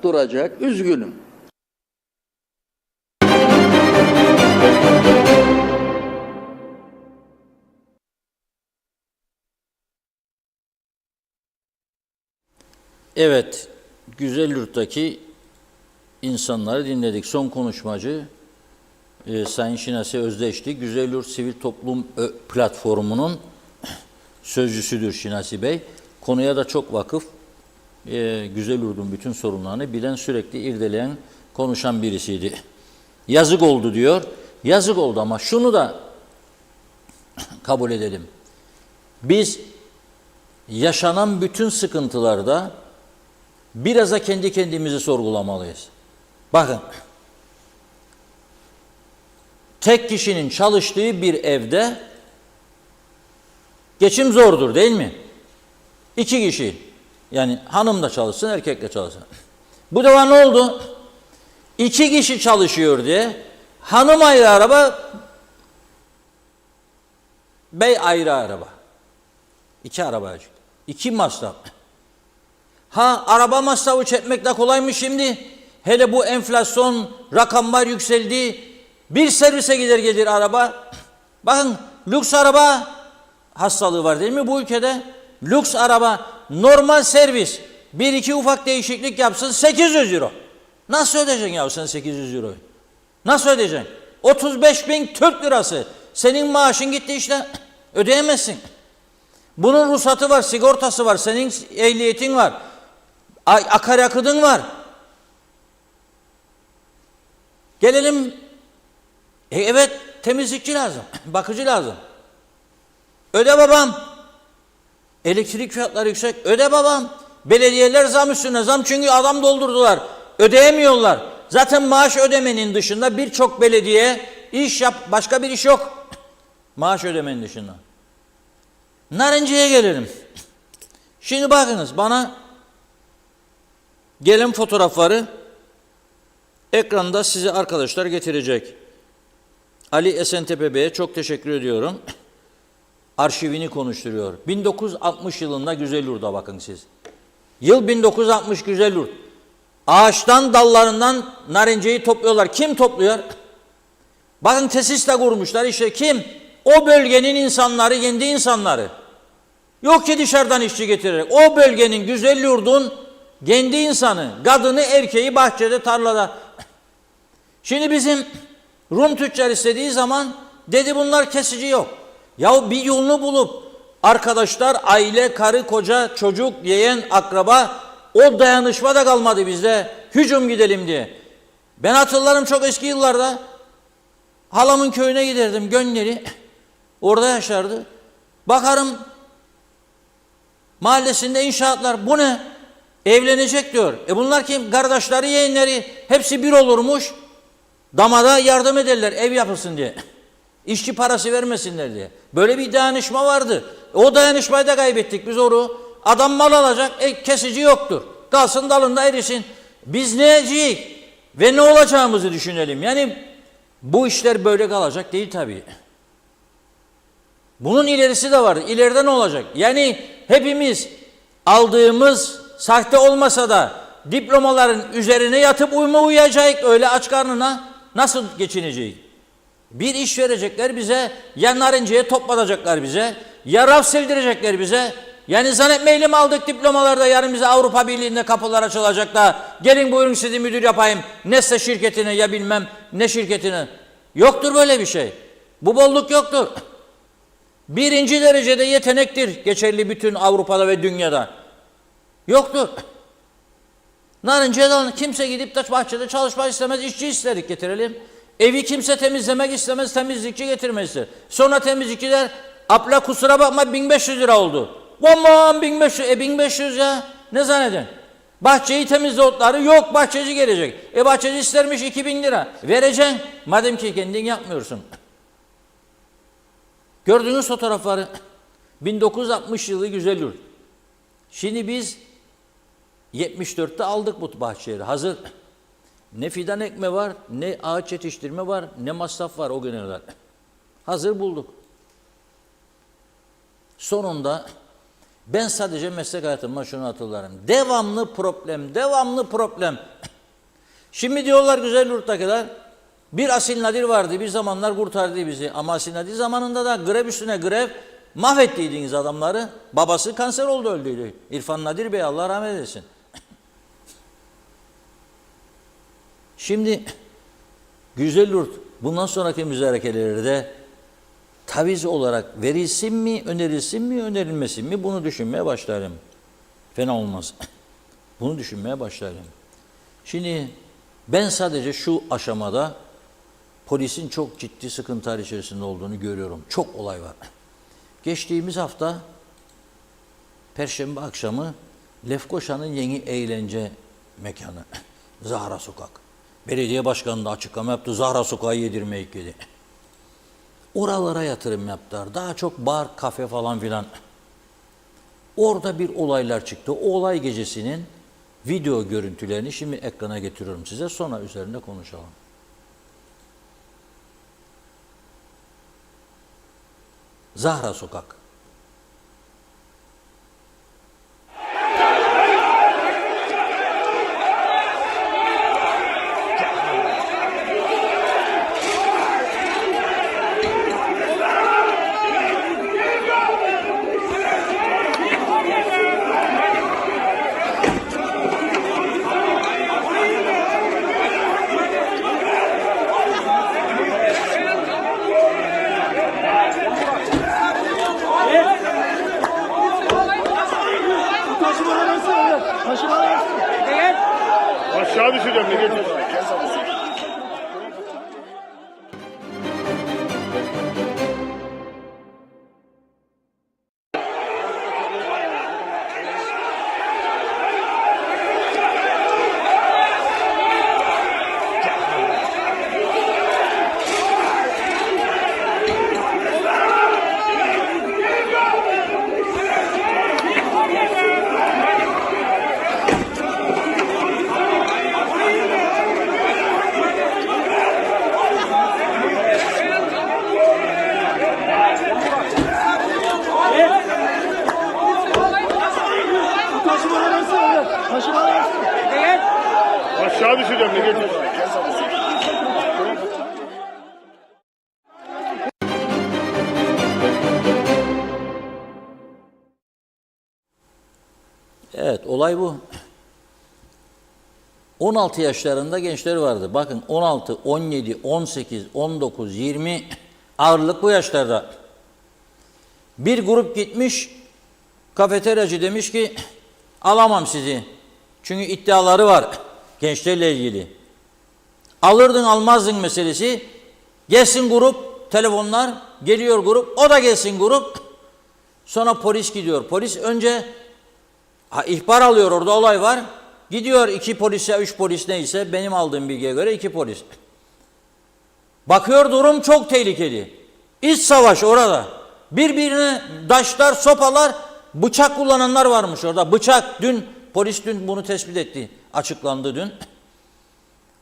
duracak. Üzgünüm. Evet, Güzelyurt'taki insanları dinledik. Son konuşmacı Sayın Şinasi Özdeşti. Güzelyurt Sivil Toplum Platformu'nun sözcüsüdür Şinasi Bey. Konuya da çok vakıf. Güzelyurt'un bütün sorunlarını bilen, sürekli irdeleyen, konuşan birisiydi. Yazık oldu diyor. Yazık oldu ama şunu da kabul edelim. Biz yaşanan bütün sıkıntılarda biraz da kendi kendimizi sorgulamalıyız. Bakın, tek kişinin çalıştığı bir evde geçim zordur değil mi? 2 kişi, yani hanım da çalışsın, erkek de çalışsın. Bu defa ne oldu? 2 kişi çalışıyor diye hanım ayrı araba, bey ayrı araba. 2 arabaya çıktı. 2 masraf. Araba masrafı çekmek de kolaymış şimdi. Hele bu enflasyon, rakamlar yükseldi. Bir servise gider gelir araba. Bakın, lüks araba hastalığı var değil mi bu ülkede? Lüks araba, normal servis. 1-2 ufak değişiklik yapsın 800 euro. Nasıl ödeyeceksin ya sen 800 euroyu? Nasıl ödeyeceksin? 35 bin Türk lirası. Senin maaşın gitti işte. Ödeyemezsin. Bunun ruhsatı var, sigortası var, senin ehliyetin var. Akaryakıtın var. Gelelim, evet temizlikçi lazım, bakıcı lazım. Öde babam. Elektrik fiyatları yüksek. Öde babam. Belediyeler zam üstüne zam, çünkü adam doldurdular. Ödeyemiyorlar. Zaten maaş ödemenin dışında birçok belediye iş yap, başka bir iş yok. Maaş ödemenin dışında. Narinciye gelelim. Şimdi bakınız, bana gelen fotoğrafları ekranda size arkadaşlar getirecek. Ali Esentepe Bey'e çok teşekkür ediyorum. Arşivini konuşturuyor. 1960 yılında Güzelyurt'a bakın siz. Yıl 1960 Güzelyurt. Ağaçtan, dallarından narinciyi topluyorlar. Kim topluyor? Bakın tesis de kurmuşlar. İşte kim? O bölgenin insanları, kendi insanları. Yok ki dışarıdan işçi getirerek. O bölgenin, Güzelyurt'un kendi insanı. Kadını, erkeği bahçede, tarlada. Şimdi bizim Rum tüccar istediği zaman dedi bunlar kesici yok. Ya bir yolunu bulup arkadaşlar, aile, karı, koca, çocuk, yeğen, akraba, o dayanışma da kalmadı bizde. Hücum gidelim diye. Ben hatırlarım çok eski yıllarda halamın köyüne giderdim, Gönleri. Orada yaşardı. Bakarım mahallesinde inşaatlar, bu ne? Evlenecek diyor. Bunlar kim? Kardeşleri, yeğenleri hepsi bir olurmuş. Damada yardım ederler ev yapılsın diye. İşçi parası vermesinler diye. Böyle bir dayanışma vardı. O dayanışmayı da kaybettik biz onu. Adam mal alacak, kesici yoktur. Kalsın dalında erisin. Biz neyeceğiz ve ne olacağımızı düşünelim. Yani bu işler böyle kalacak değil tabii. Bunun ilerisi de var. İleride ne olacak? Yani hepimiz aldığımız sahte olmasa da diplomaların üzerine yatıp uyuyacak, öyle aç karnına nasıl geçineceğiz? Bir iş verecekler bize, ya narinciye toplatacaklar bize, ya raf sildirecekler bize. Yani zannetmeyelim aldık diplomalarda yarın bize Avrupa Birliği'nde kapılar açılacak da gelin buyurun sizi müdür yapayım Nestle şirketine ya bilmem ne şirketine. Yoktur böyle bir şey. Bu bolluk yoktur. Birinci derecede yetenektir geçerli bütün Avrupa'da ve dünyada. Yoktur. Narinciye dalın. Kimse gidip de bahçede çalışmak istemez, işçi istedik getirelim. Evi kimse temizlemek istemez, temizlikçi getirmesi. Sonra temizlikçiler, abla kusura bakma 1500 lira oldu. Aman 1500, 1500 ya. Ne zannedin? Bahçeyi temizle, otları yok, bahçeci gelecek. Bahçeci istermiş 2000 lira. Vereceksin. Madem ki kendin yapmıyorsun. Gördüğünüz fotoğrafları 1960 yılı Güzelyurt. Şimdi biz 74'te aldık bu bahçeleri. Hazır. Ne fidan ekme var, ne ağaç yetiştirme var, ne masraf var o güne. Hazır bulduk. Sonunda ben sadece meslek hayatımda şunu hatırlarım. Devamlı problem, devamlı problem. Şimdi diyorlar Güzelyurt'takiler, bir Asil Nadir vardı, bir zamanlar kurtardı bizi. Ama Asil Nadir zamanında da grev üstüne grev mahvettiydiniz adamları. Babası kanser oldu, öldüydü. İrfan Nadir Bey, Allah rahmet eylesin. Şimdi Güzelyurt bundan sonraki müzakerelerde taviz olarak verilsin mi, önerilsin mi, önerilmesin mi bunu düşünmeye başlarım. Fena olmaz. Bunu düşünmeye başlarım. Şimdi ben sadece şu aşamada polisin çok ciddi sıkıntılar içerisinde olduğunu görüyorum. Çok olay var. Geçtiğimiz hafta Perşembe akşamı Lefkoşa'nın yeni eğlence mekanı Zahra Sokak. Belediye başkanı da açıklama yaptı. Zahra Sokak'ı yedirmeyik dedi. Oralara yatırım yaptılar. Daha çok bar, kafe falan filan. Orada bir olaylar çıktı. O olay gecesinin video görüntülerini şimdi ekrana getiriyorum size. Sonra üzerinde konuşalım. Zahra Sokak. Aşağı düşeceğim. Ne Çalışacağım. Evet, olay bu. 16 yaşlarında gençler vardı. Bakın 16, 17, 18, 19, 20 ağırlık bu yaşlarda. Bir grup gitmiş, kafeteryacı demiş ki alamam sizi. Çünkü iddiaları var gençlerle ilgili. Alırdın almazdın meselesi. Gelsin grup, telefonlar, geliyor grup, o da gelsin grup. Sonra polis gidiyor. Polis önce ihbar alıyor, orada olay var. Gidiyor 2 polis ya 3 polis neyse, benim aldığım bilgiye göre 2 polis. Bakıyor durum çok tehlikeli. İç savaş orada. Birbirine taşlar, sopalar, bıçak kullananlar varmış orada. Bıçak, polis dün bunu tespit etti. Açıklandı dün.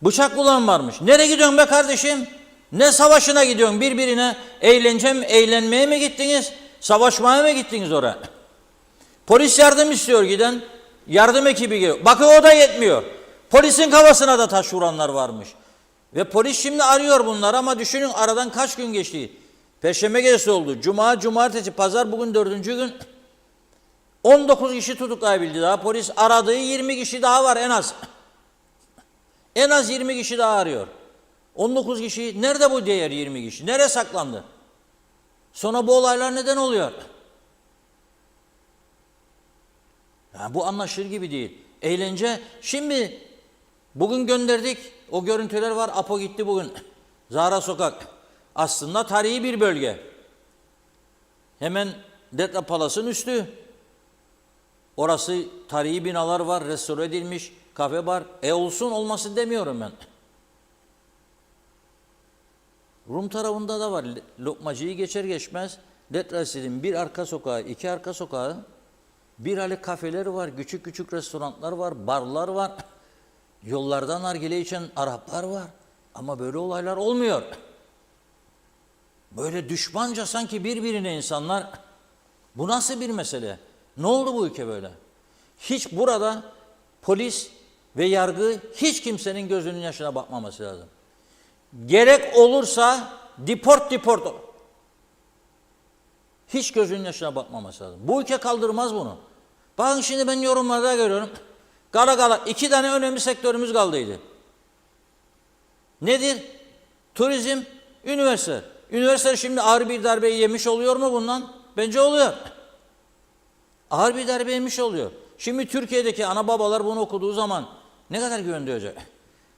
Bıçak kullanan varmış. Nereye gidiyorsun be kardeşim? Ne savaşına gidiyorsun? Birbirine eğlenmeye mi gittiniz? Savaşmaya mı gittiniz oraya? Polis yardım istiyor giden. Yardım ekibi geliyor. Bakın o da yetmiyor. Polisin kafasına da taş vuranlar varmış. Ve polis şimdi arıyor bunları ama düşünün aradan kaç gün geçti. Perşembe gecesi oldu. Cuma, cumartesi, pazar, bugün 4. gün. 19 kişi tutuklayabildi daha. Polis aradığı 20 kişi daha var en az. En az 20 kişi daha arıyor. 19 kişi, nerede bu diğer 20 kişi? Nereye saklandı? Sonra bu olaylar neden oluyor? Ya bu anlaşılır gibi değil. Eğlence, şimdi bugün gönderdik, o görüntüler var, Apo gitti bugün. Zahra Sokak. Aslında tarihi bir bölge. Hemen Detra Palas'ın üstü. Orası tarihi binalar var, restore edilmiş, kafe var. Olsun olmasın demiyorum ben. Rum tarafında da var. Lokmacıyı geçer geçmez Detra'nın bir arka sokağı, 2 arka sokağı, bir hali kafeleri var, küçük küçük restoranlar var, barlar var. Yollardan nargile içen Araplar var. Ama böyle olaylar olmuyor. Böyle düşmanca sanki birbirine insanlar. Bu nasıl bir mesele? Ne oldu bu ülke böyle? Hiç burada polis ve yargı hiç kimsenin gözünün yaşına bakmaması lazım. Gerek olursa deport. Hiç gözünün yaşına bakmaması lazım. Bu ülke kaldırmaz bunu. Bakın şimdi ben yorumlarda görüyorum. Gala 2 tane önemli sektörümüz kaldıydı. Nedir? Turizm, üniversite. Üniversite şimdi ağır bir darbeyi yemiş oluyor mu bundan? Bence oluyor. Ağır bir darbe yemiş oluyor. Şimdi Türkiye'deki ana babalar bunu okuduğu zaman ne kadar güven duyacak?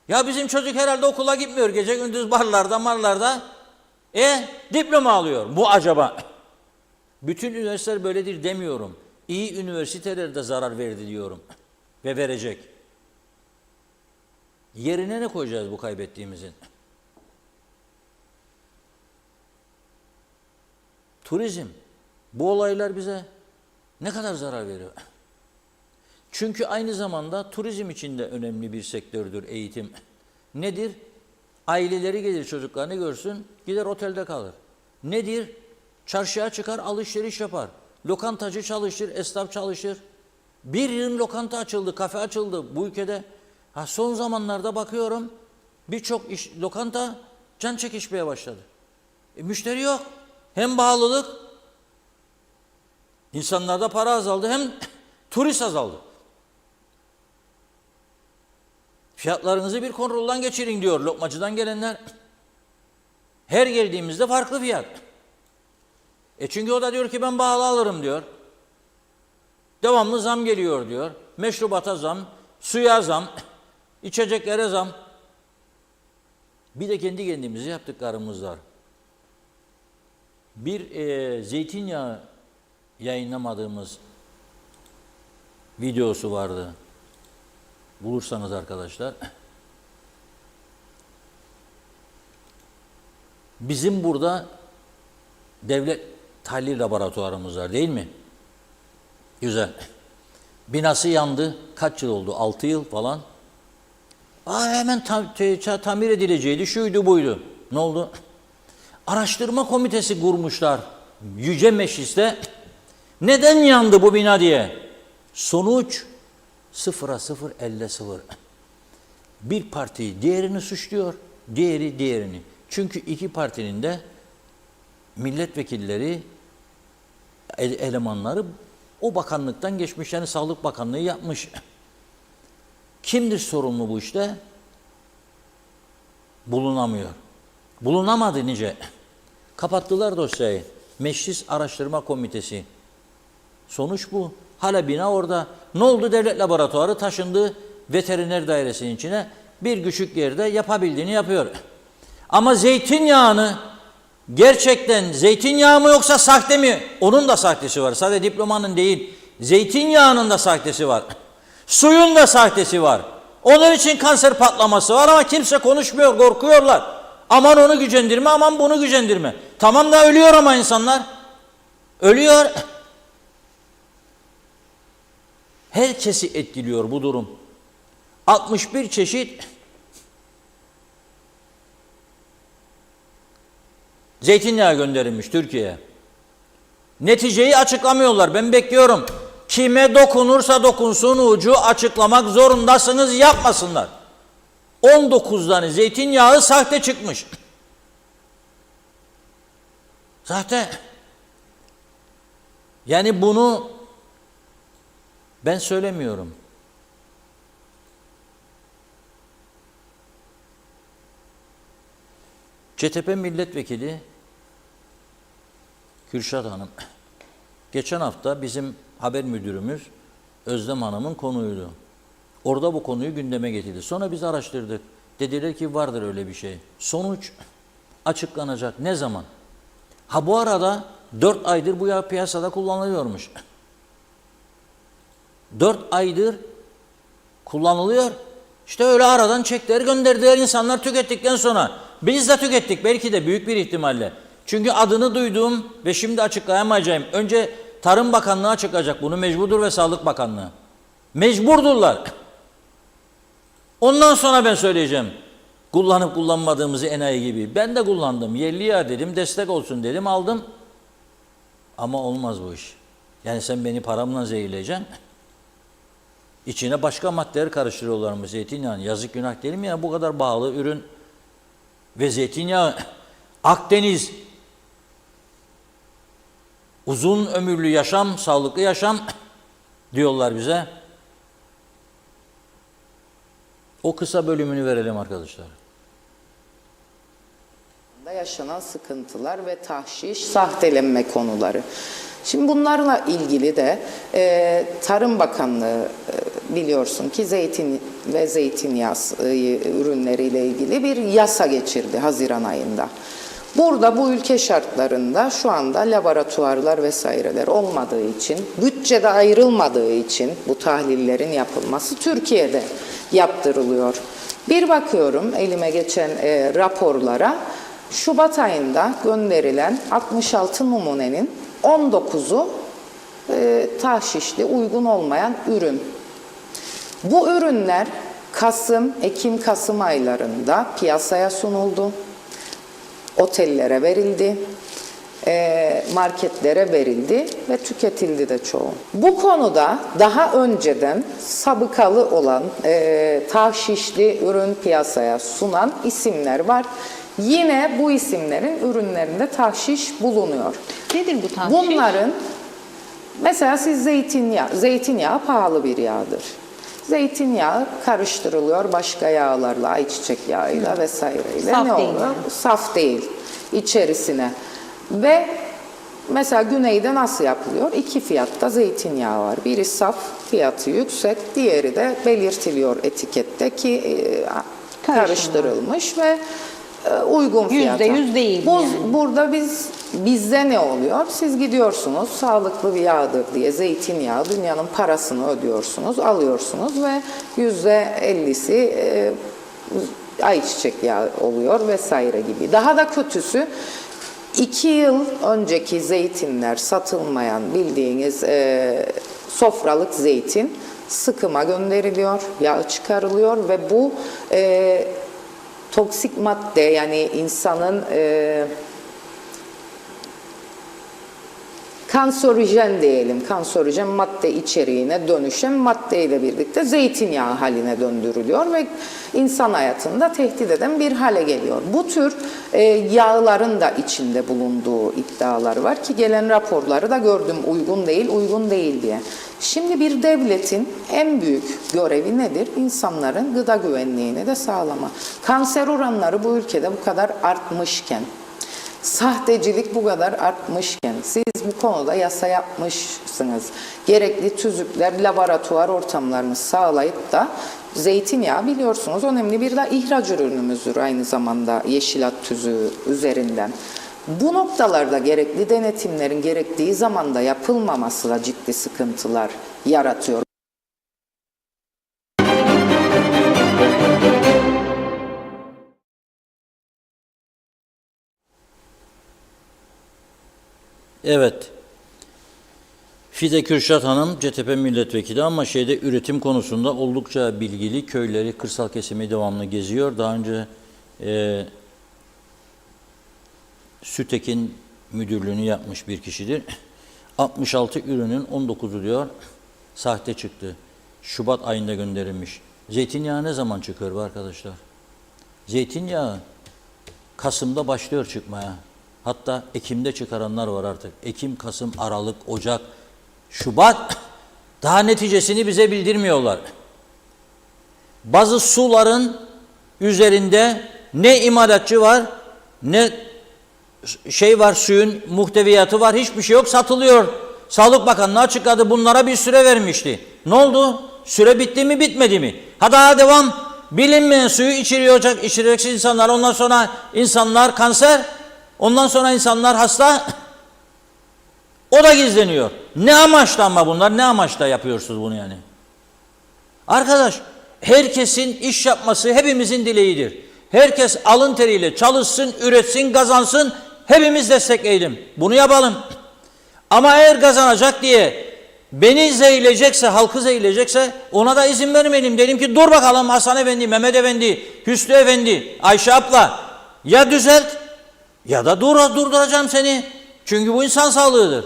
Ya bizim çocuk herhalde okula gitmiyor. Gece gündüz barlarda, marlarda. Diploma alıyor. Bu acaba? Bütün üniversiteler böyledir demiyorum. İyi üniversiteler de zarar verdi diyorum. Ve verecek. Yerine ne koyacağız bu kaybettiğimizin? Turizm. Bu olaylar bize ne kadar zarar veriyor? Çünkü aynı zamanda turizm için de önemli bir sektördür eğitim. Nedir? Aileleri gelir çocuklarını görsün, gider otelde kalır. Nedir? Çarşıya çıkar, alışveriş yapar. Lokantacı çalışır, esnaf çalışır. Bir yığın lokanta açıldı, kafe açıldı bu ülkede. Son zamanlarda bakıyorum birçok lokanta can çekişmeye başladı. Müşteri yok. Hem bağlılık, insanlarda para azaldı, hem turist azaldı. Fiyatlarınızı bir kontrolden geçirin diyor lokmacıdan gelenler. Her geldiğimizde farklı fiyat. Çünkü o da diyor ki ben pahalı alırım diyor. Devamlı zam geliyor diyor. Meşrubata zam, suya zam, içeceklere zam. Bir de kendi kendimize yaptıklarımız var. Bir zeytinyağı yayınlamadığımız videosu vardı. Bulursanız arkadaşlar. Bizim burada devlet tahlil laboratuvarımız var değil mi? Güzel. Binası yandı. Kaç yıl oldu? 6 yıl falan. Hemen tamir edileceğiydi. Şuydu buydu. Ne oldu? Araştırma komitesi kurmuşlar. Yüce Meclis'te. Neden yandı bu bina diye. Sonuç 0'a 0, 50'e 0. bir parti diğerini suçluyor, diğeri diğerini. Çünkü iki partinin de milletvekilleri, elemanları o bakanlıktan geçmiş. Yani Sağlık Bakanlığı yapmış. Kimdir sorumlu bu işte? Bulunamıyor. Bulunamadı nice. Kapattılar dosyayı. Meclis Araştırma Komitesi. Sonuç bu. Hala bina orada. Ne oldu? Devlet laboratuvarı taşındı veteriner dairesinin içine. Bir küçük yerde yapabildiğini yapıyor. Ama zeytinyağını gerçekten zeytinyağı mı yoksa sahte mi? Onun da sahtesi var. Sadece diplomanın değil. Zeytinyağının da sahtesi var. Suyun da sahtesi var. Onun için kanser patlaması var ama kimse konuşmuyor, korkuyorlar. Aman onu gücendirme, aman bunu gücendirme. Tamam da ölüyor ama insanlar. Ölüyor. Herkesi etkiliyor bu durum. 61 çeşit zeytinyağı gönderilmiş Türkiye'ye. Neticeyi açıklamıyorlar. Ben bekliyorum. Kime dokunursa dokunsun ucu açıklamak zorundasınız, yapmasınlar. 19 tane zeytinyağı sahte çıkmış. Sahte. Yani bunu ben söylemiyorum. CTP milletvekili Kürşat Hanım geçen hafta bizim haber müdürümüz Özlem Hanım'ın konuydu. Orada bu konuyu gündeme getirdi. Sonra biz araştırdık. Dediler ki vardır öyle bir şey. Sonuç açıklanacak. Ne zaman? Ha bu arada 4 aydır bu yağ piyasada kullanılıyormuş. 4 aydır kullanılıyor. İşte öyle aradan çekler gönderdiler insanlar tükettikten sonra. Biz de tükettik belki de büyük bir ihtimalle. Çünkü adını duyduğum ve şimdi açıklayamayacağım. Önce Tarım Bakanlığı açıklayacak bunu, mecburdur ve Sağlık Bakanlığı. Mecburdurlar. Ondan sonra ben söyleyeceğim. Kullanıp kullanmadığımızı enayi gibi. Ben de kullandım. Yerli yağ dedim, destek olsun dedim, aldım. Ama olmaz bu iş. Yani sen beni paramla zehirleyeceksin. İçine başka maddeler karıştırıyorlar mı zeytinyağını? Yazık günah değil mi ya bu kadar bağlı ürün ve zeytinyağı. Akdeniz uzun ömürlü yaşam, sağlıklı yaşam diyorlar bize. O kısa bölümünü verelim arkadaşlar. Yaşanan sıkıntılar ve tahşiş, sahtelenme konuları. Şimdi bunlarla ilgili de Tarım Bakanlığı biliyorsun ki zeytin ve zeytinyağı ürünleriyle ilgili bir yasa geçirdi Haziran ayında. Burada bu ülke şartlarında şu anda laboratuvarlar vesaireler olmadığı için, bütçede ayrılmadığı için bu tahlillerin yapılması Türkiye'de yaptırılıyor. Bir bakıyorum elime geçen raporlara, Şubat ayında gönderilen 66 numunenin 19'u tahşişli, uygun olmayan ürün. Bu ürünler Ekim-Kasım aylarında piyasaya sunuldu. Otellere verildi, marketlere verildi ve tüketildi de çoğu. Bu konuda daha önceden sabıkalı olan tahşişli ürün piyasaya sunan isimler var. Yine bu isimlerin ürünlerinde tahşiş bulunuyor. Nedir bu tahşiş? Bunların, mesela siz zeytinyağı pahalı bir yağdır. Zeytinyağı karıştırılıyor başka yağlarla, ayçiçek yağıyla vesaireyle. Saf ne değil oluyor? yani. Saf değil içerisine. Ve mesela güneyde nasıl yapılıyor? İki fiyatta zeytinyağı var. Biri saf, fiyatı yüksek, diğeri de belirtiliyor etikette ki karıştırılmış ve uygun fiyata. %100 değil yani. Burada bizde ne oluyor? Siz gidiyorsunuz sağlıklı bir yağdır diye zeytinyağı, dünyanın parasını ödüyorsunuz, alıyorsunuz ve %50'si ayçiçek yağı oluyor vesaire gibi. Daha da kötüsü 2 yıl önceki zeytinler, satılmayan bildiğiniz sofralık zeytin sıkıma gönderiliyor, yağ çıkarılıyor ve bu toksik madde, yani insanın kanserojen diyelim, kanserojen madde içeriğine dönüşen maddeyle birlikte zeytinyağı haline döndürülüyor ve insan hayatında tehdit eden bir hale geliyor. Bu tür yağların da içinde bulunduğu iddialar var ki gelen raporları da gördüm, uygun değil diye. Şimdi bir devletin en büyük görevi nedir? İnsanların gıda güvenliğini de sağlama. Kanser oranları bu ülkede bu kadar artmışken, sahtecilik bu kadar artmışken, siz bu konuda yasa yapmışsınız. Gerekli tüzükler, laboratuvar ortamlarını sağlayıp da zeytinyağı biliyorsunuz önemli bir de ihraç ürünümüzdür aynı zamanda yeşilat tüzüğü üzerinden. Bu noktalarda gerekli denetimlerin gerektiği zamanda yapılmaması da ciddi sıkıntılar yaratıyor. Evet. Fide Kürşat Hanım CTP milletvekili ama üretim konusunda oldukça bilgili, köyleri, kırsal kesimi devamlı geziyor. Daha önce Sütekin müdürlüğünü yapmış bir kişidir. 66 ürünün 19'u diyor sahte çıktı. Şubat ayında gönderilmiş. Zeytinyağı ne zaman çıkıyor bu arkadaşlar? Zeytinyağı Kasım'da başlıyor çıkmaya. Hatta Ekim'de çıkaranlar var artık. Ekim, Kasım, Aralık, Ocak, Şubat daha neticesini bize bildirmiyorlar. Bazı suların üzerinde ne imalatçı var ne var, suyun muhteviyatı var, hiçbir şey yok, satılıyor. Sağlık Bakanlığı açıkladı, bunlara bir süre vermişti. Ne oldu? Süre bitti mi bitmedi mi? Daha devam. Bilinmeyen suyu içirecek insanlar, ondan sonra insanlar kanser, ondan sonra insanlar hasta. O da gizleniyor. Ne amaçla ama bunlar, ne amaçla yapıyorsunuz bunu yani? Arkadaş, herkesin iş yapması hepimizin dileğidir. Herkes alın teriyle çalışsın, üretsin, kazansın, hepimiz destekleyelim. Bunu yapalım. Ama eğer kazanacak diye beni zehirleyecekse, halkı zehirleyecekse ona da izin vermeyelim. Dedim ki dur bakalım Hasan Efendi, Mehmet Efendi, Hüsnü Efendi, Ayşe abla, ya düzelt ya da durduracağım seni. Çünkü bu insan sağlığıdır.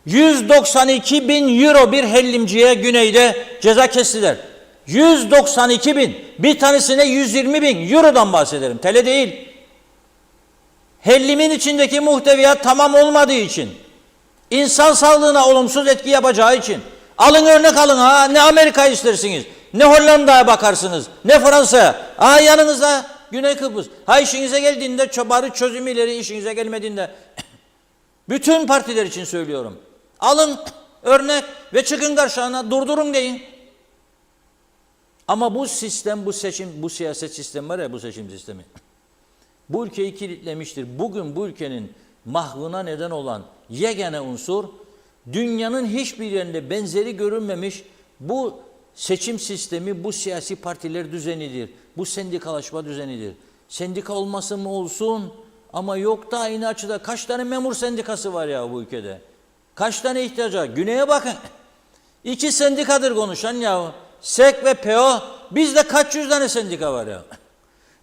192.000 euro bir hellimciye güneyde ceza kestiler. 192.000. Bir tanesine 120.000 eurodan bahsederim. TL değil. Hellimin içindeki muhteviyat tamam olmadığı için, insan sağlığına olumsuz etki yapacağı için, alın örnek alın ha, ne Amerika istersiniz, ne Hollanda'ya bakarsınız, ne Fransa'ya, yanınızda Güney Kıbrıs. Ha işinize geldiğinde bari çözümleri, işinize gelmediğinde bütün partiler için söylüyorum. Alın örnek ve çıkın karşına, durdurun deyin. Ama bu sistem, bu seçim, bu siyaset sistemi var ya, bu seçim sistemi, bu ülkeyi kilitlemiştir. Bugün bu ülkenin mahvına neden olan yegane unsur, dünyanın hiçbir yerinde benzeri görülmemiş bu seçim sistemi, bu siyasi partiler düzenidir. Bu sendikalaşma düzenidir. Sendika olması mı olsun, ama yok da aynı açıda kaç tane memur sendikası var ya bu ülkede? Kaç tane ihtiyaç var? Güney'e bakın. 2 sendikadır konuşan ya. SEK ve PO. Bizde kaç yüz tane sendika var ya.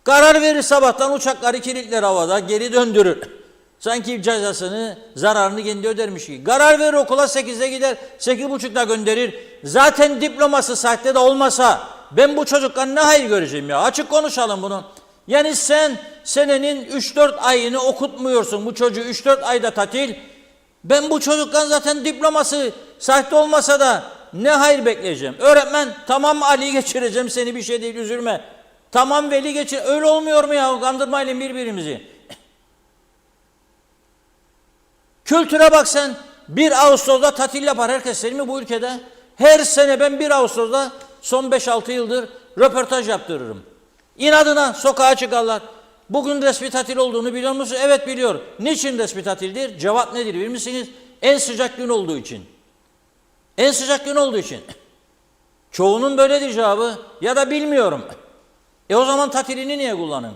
Karar verir sabahtan, uçakları kilitler havada, geri döndürür. Sanki cezasını, zararını kendi ödermiş gibi. Karar verir okula 8'de gider, 8.30'da gönderir. Zaten diploması sahte de olmasa ben bu çocuktan ne hayır göreceğim ya? Açık konuşalım bunu. Yani sen senenin 3-4 ayını okutmuyorsun. Bu çocuğu 3-4 ayda tatil. Ben bu çocuktan zaten diploması sahte olmasa da ne hayır bekleyeceğim? Öğretmen tamam Ali geçireceğim, seni bir şey değil, üzülme. Tamam Veli geçir. Öyle olmuyor mu ya? Kandırmayalım birbirimizi. Kültüre bak sen. 1 Ağustos'da tatil yapar herkes, değil mi bu ülkede? Her sene ben 1 Ağustos'da son 5-6 yıldır röportaj yaptırırım. İnadına sokağa çıkarlar. Bugün resmi tatil olduğunu biliyor musunuz? Evet biliyor. Niçin resmi tatildir? Cevap nedir bilir misiniz? En sıcak gün olduğu için. En sıcak gün olduğu için. Çoğunun böyledir cevabı. Ya da bilmiyorum. O zaman tatilini niye kullanın?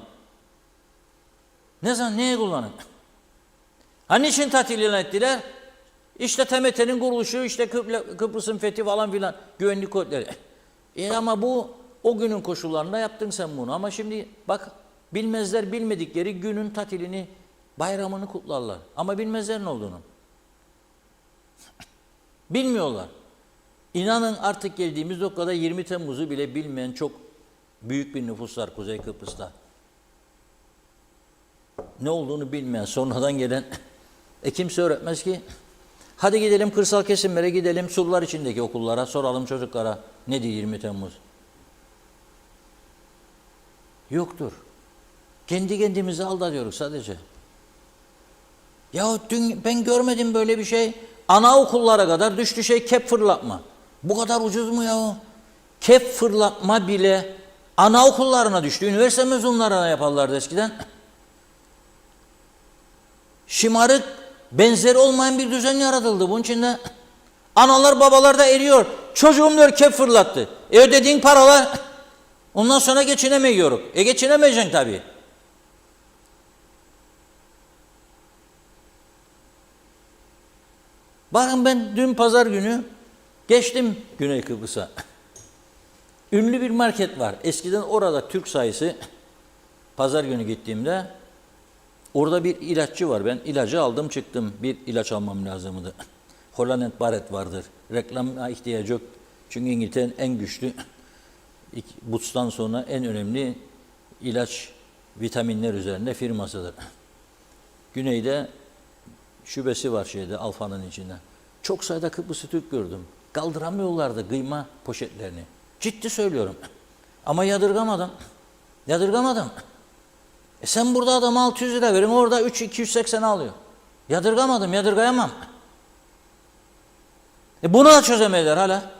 Neye kullanın? Niçin tatil ilan ettiler? İşte TMT'nin kuruluşu, işte Kıbrıs'ın fethi falan filan, güvenlik kuvvetleri. Ama bu o günün koşullarında yaptın sen bunu. Ama şimdi bak Bilmezler, bilmedikleri günün tatilini, bayramını kutlarlar. Ama bilmezler ne olduğunu. Bilmiyorlar. İnanın artık geldiğimiz noktada 20 Temmuz'u bile bilmeyen çok büyük bir nüfus var Kuzey Kıbrıs'ta. Ne olduğunu bilmeyen, sonradan gelen kimse öğretmez ki. Hadi gidelim kırsal kesimlere, gidelim surlar içindeki okullara, soralım çocuklara nedir 20 Temmuz? Yoktur. Kendi kendimizi aldatıyoruz sadece. Ya dün ben görmedim böyle bir şey. Anaokullara kadar düştü şey kep fırlatma. Bu kadar ucuz mu ya? Kep fırlatma bile anaokullarına düştü. Üniversite mezunlarına yaparlardı eskiden. Şımarık, benzeri olmayan bir düzen yaratıldı bunun içinde. Analar babalar da eriyor. Çocuğum diyor kep fırlattı. Ödediğin paralar ondan sonra geçinemiyoruz. Geçinemeyeceksin tabii. Bakın ben dün pazar günü geçtim Güney Kıbrıs'a. Ünlü bir market var. Eskiden orada Türk sayısı pazar günü gittiğimde orada bir ilaççı var. Ben ilacı aldım çıktım. Bir ilaç almam lazımdı. Holanet Baret vardır. Reklama ihtiyacı yok. Çünkü İngiltere'nin en güçlü Boots'tan sonra en önemli ilaç vitaminler üzerinde firmasıdır. Güneyde şubesi var Alfa'nın içinde. Çok sayıda Kıbrıslı Türk gördüm. Kaldıramıyorlardı kıyma poşetlerini. Ciddi söylüyorum. Ama yadırgamadım. Yadırgamadım. Sen burada adama 600 lira verin, orada 280 alıyor. Yadırgamadım, yadırgayamam. Bunu da çözemediler hala.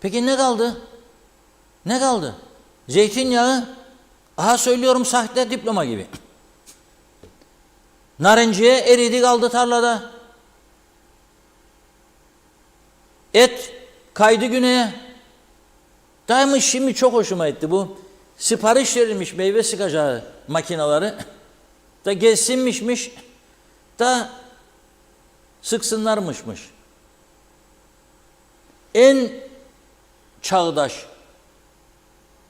Peki ne kaldı? Ne kaldı? Zeytinyağı, söylüyorum sahte diploma gibi. Narenciye eridi kaldı tarlada. Et kaydı güneye. Daima şimdi çok hoşuma gitti bu. Sipariş verilmiş meyve sıkacağı makineleri. Da gelsinmişmiş. Da sıksınlarmışmış. En çağdaş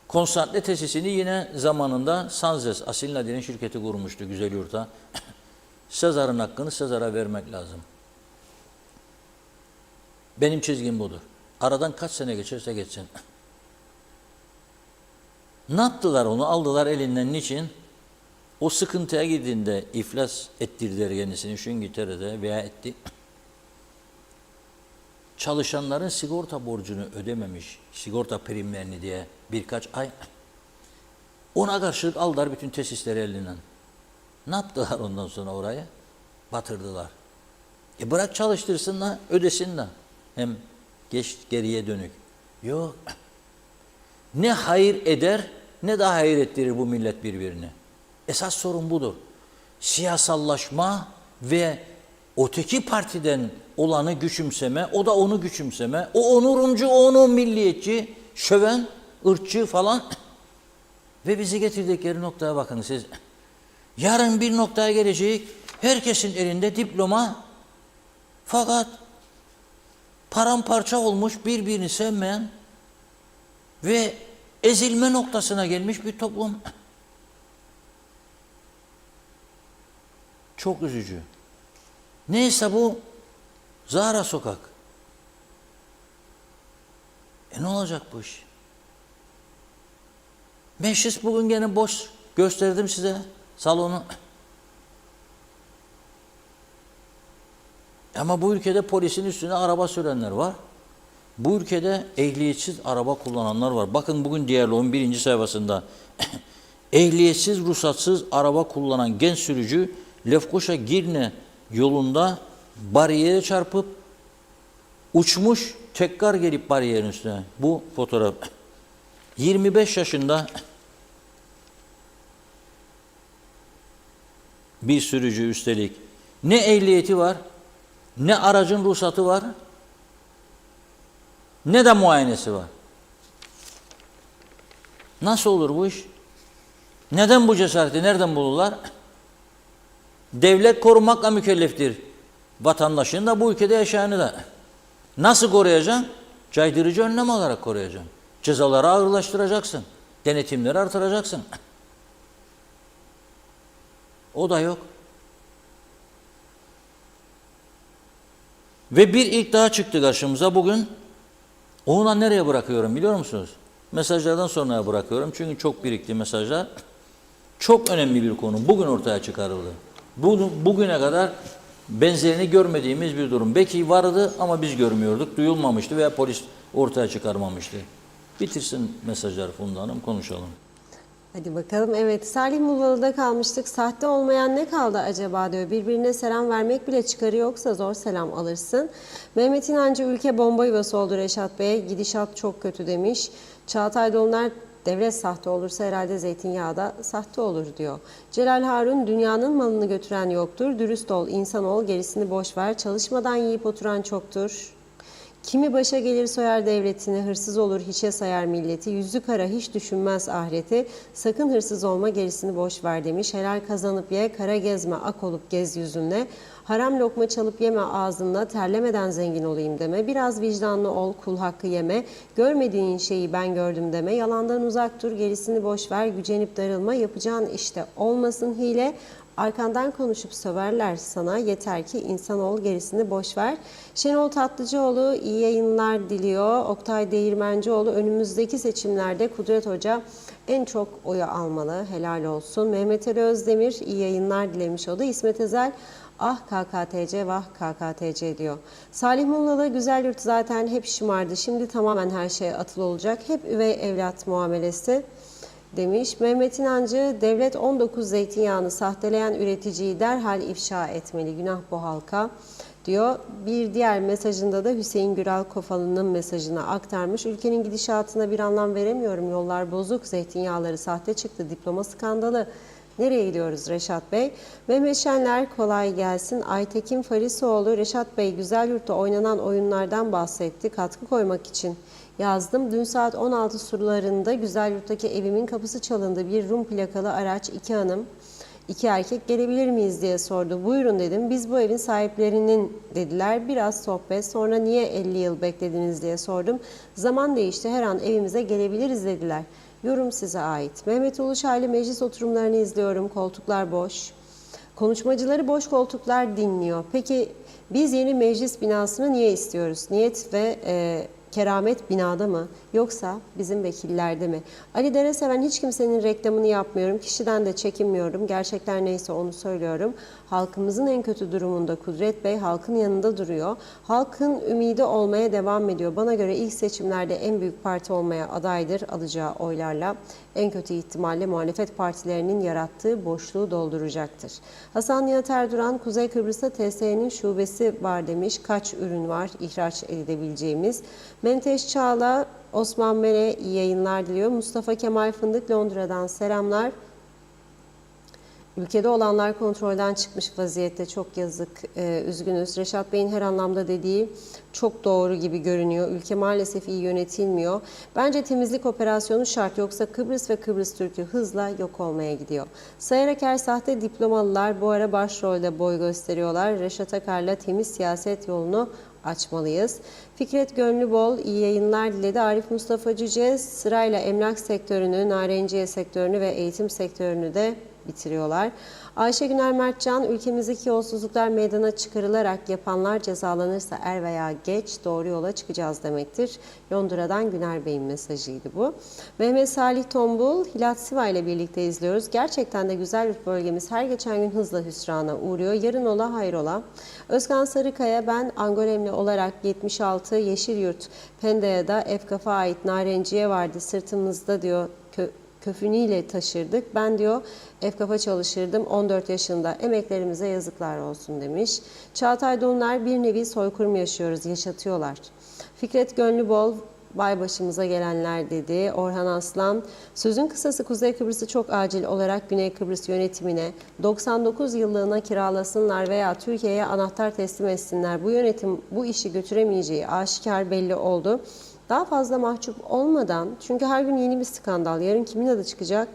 konsantre tesisini yine zamanında Sanzes, Asil Nadine'in şirketi kurmuştu Güzelyurt'a. Sezar'ın hakkını Sezar'a vermek lazım. Benim çizgim budur. Aradan kaç sene geçerse geçsin. Ne yaptılar onu? Aldılar elinden. Niçin? O sıkıntıya girdiğinde iflas ettirdiler kendisini. Şu İngiltere'de veya etti. Çalışanların sigorta borcunu ödememiş, sigorta primlerini diye birkaç ay. Ona karşılık aldılar bütün tesisleri elinden. Ne yaptılar ondan sonra orayı? Batırdılar. Bırak çalıştırsınlar, ödesinler. Hem geriye dönük. Yok. Ne hayır eder, ne de hayır ettirir bu millet birbirini. Esas sorun budur. Siyasallaşma ve öteki partiden olanı güçümseme, o da onu güçümseme, o onurumcu, o onu milliyetçi, şöven, ırkçı falan. Ve bizi getirdikleri noktaya bakın siz. Yarın bir noktaya gelecek, herkesin elinde diploma, fakat paramparça olmuş, birbirini sevmeyen ve ezilme noktasına gelmiş bir toplum. Çok üzücü. Neyse bu Zahra Sokak. Ne olacak bu iş? Meclis bugün gene boş. Gösterdim size salonu. Ama bu ülkede polisin üstüne araba sürenler var. Bu ülkede ehliyetsiz araba kullananlar var. Bakın bugün Diyalog'un 1. sayfasında ehliyetsiz, ruhsatsız araba kullanan genç sürücü Lefkoşa-Girne yolunda bariyere çarpıp uçmuş, tekrar gelip bariyerin üstüne. Bu fotoğraf. 25 yaşında bir sürücü üstelik. Ne ehliyeti var, ne aracın ruhsatı var, ne de muayenesi var. Nasıl olur bu iş? Neden bu cesareti, nereden bulurlar? Devlet korumakla mükelleftir. Vatandaşın da bu ülkede yaşayanı da. Nasıl koruyacaksın? Caydırıcı önlem olarak koruyacaksın. Cezaları ağırlaştıracaksın. Denetimleri artıracaksın. O da yok. Ve bir ilk daha çıktı karşımıza bugün. Onu nereye bırakıyorum biliyor musunuz? Mesajlardan sonraya bırakıyorum. Çünkü çok birikti mesajlar. Çok önemli bir konu. Bugün ortaya çıkarıldı. Bugüne kadar benzerini görmediğimiz bir durum. Belki vardı ama biz görmüyorduk. Duyulmamıştı veya polis ortaya çıkarmamıştı. Bitirsin mesajlar Funda Hanım, konuşalım. Hadi bakalım. Evet, Salih Muğlalı'da kalmıştık. Sahte olmayan ne kaldı acaba diyor. Birbirine selam vermek bile çıkarı yoksa zor selam alırsın. Mehmet İnancı ülke bomba yuvası oldu Reşat Bey'e. Gidişat çok kötü demiş. Çağatay Dolunay devlet sahte olursa herhalde zeytinyağı da sahte olur diyor. Celal Harun dünyanın malını götüren yoktur. Dürüst ol, insan ol, gerisini boş ver. Çalışmadan yiyip oturan çoktur. Kimi başa gelir soyar devletini, hırsız olur hiçe sayar milleti, yüzü kara hiç düşünmez ahireti, sakın hırsız olma gerisini boş ver demiş. Helal kazanıp ye, kara gezme, ak olup gez yüzünle, haram lokma çalıp yeme ağzınla, terlemeden zengin olayım deme, biraz vicdanlı ol, kul hakkı yeme, görmediğin şeyi ben gördüm deme, yalandan uzak dur, gerisini boş ver, gücenip darılma, yapacağın işte olmasın hile, arkandan konuşup söverler sana, yeter ki insan ol, gerisini boş ver. Şenol Tatlıcıoğlu iyi yayınlar diliyor. Oktay Değirmencioğlu önümüzdeki seçimlerde Kudret Hoca en çok oyu almalı. Helal olsun. Mehmet Ali Özdemir iyi yayınlar dilemiş o da. İsmet Ezel ah KKTC vah KKTC diyor. Salih Muğlalı güzel yurt zaten hep şımardı. Şimdi tamamen her şey atılı olacak. Hep üvey evlat muamelesi demiş. Mehmet İnancı, devlet 19 zeytinyağını sahteleyen üreticiyi derhal ifşa etmeli. Günah bu halka diyor. Bir diğer mesajında da Hüseyin Güral Kofalı'nın mesajını aktarmış. Ülkenin gidişatına bir anlam veremiyorum. Yollar bozuk, zeytinyağları sahte çıktı, diploma skandalı. Nereye gidiyoruz Reşat Bey? Mehmet Şenler kolay gelsin. Aytekin Farisoğlu, Reşat Bey Güzelyurt'ta oynanan oyunlardan bahsetti. Katkı koymak için yazdım. Dün saat 16 sularında Güzelyurt'taki evimin kapısı çalındı. Bir Rum plakalı araç, 2 hanım, 2 erkek gelebilir miyiz diye sordu. Buyurun dedim. Biz bu evin sahiplerinin dediler. Biraz sohbet. Sonra niye 50 yıl beklediniz diye sordum. Zaman değişti. Her an evimize gelebiliriz dediler. Yorum size ait. Mehmet Uluşaylı meclis oturumlarını izliyorum. Koltuklar boş. Konuşmacıları boş koltuklar dinliyor. Peki biz yeni meclis binasını niye istiyoruz? Niyet ve keramet binada mı? Yoksa bizim vekillerde mi? Ali Dereseven hiç kimsenin reklamını yapmıyorum. Kişiden de çekinmiyorum. Gerçekler neyse onu söylüyorum. Halkımızın en kötü durumunda Kudret Bey halkın yanında duruyor. Halkın ümidi olmaya devam ediyor. Bana göre ilk seçimlerde en büyük parti olmaya adaydır alacağı oylarla. En kötü ihtimalle muhalefet partilerinin yarattığı boşluğu dolduracaktır. Hasan Nihat Erduran, Kuzey Kıbrıs'ta TSE'nin şubesi var demiş. Kaç ürün var ihraç edebileceğimiz? Menteş Çağla, Osman Mele iyi yayınlar diliyor. Mustafa Kemal Fındık Londra'dan selamlar. Ülkede olanlar kontrolden çıkmış vaziyette, çok yazık, üzgünüz. Reşat Bey'in her anlamda dediği çok doğru gibi görünüyor. Ülke maalesef iyi yönetilmiyor. Bence temizlik operasyonu şart, yoksa Kıbrıs ve Kıbrıs Türk'ü hızla yok olmaya gidiyor. Sayar Aker sahte diplomalılar bu ara başrolde boy gösteriyorlar. Reşat Akar'la temiz siyaset yolunu açmalıyız. Fikret Gönlübol iyi yayınlar diledi. Arif Mustafa Cüce sırayla emlak sektörünü, narenciye sektörünü ve eğitim sektörünü de bitiriyorlar. Ayşe Güner Mertcan, ülkemizdeki yolsuzluklar meydana çıkarılarak yapanlar cezalanırsa er veya geç doğru yola çıkacağız demektir. Londura'dan Güner Bey'in mesajıydı bu. Mehmet Salih Tombul, Hilat Siva ile birlikte izliyoruz. Gerçekten de Güzelyurt bölgemiz her geçen gün hızla hüsrana uğruyor. Yarın ola hayrola. Özkan Sarıkaya, ben Angolemli olarak 76 Yeşilyurt Pendaya'da Efkaf'a ait narenciye vardı sırtımızda diyor, köfünüyle taşırdık. Ben diyor Efkaf'a çalışırdım 14 yaşında. Emeklerimize yazıklar olsun demiş. Çağatay Dolunay, bir nevi soykırım yaşıyoruz, yaşatıyorlar. Fikret Gönlübol, vay başımıza gelenler dedi. Orhan Aslan, sözün kısası Kuzey Kıbrıs'ı çok acil olarak Güney Kıbrıs yönetimine 99 yıllığına kiralasınlar veya Türkiye'ye anahtar teslim etsinler. Bu yönetim bu işi götüremeyeceği aşikar belli oldu. Daha fazla mahcup olmadan, çünkü her gün yeni bir skandal, yarın kimin adı çıkacak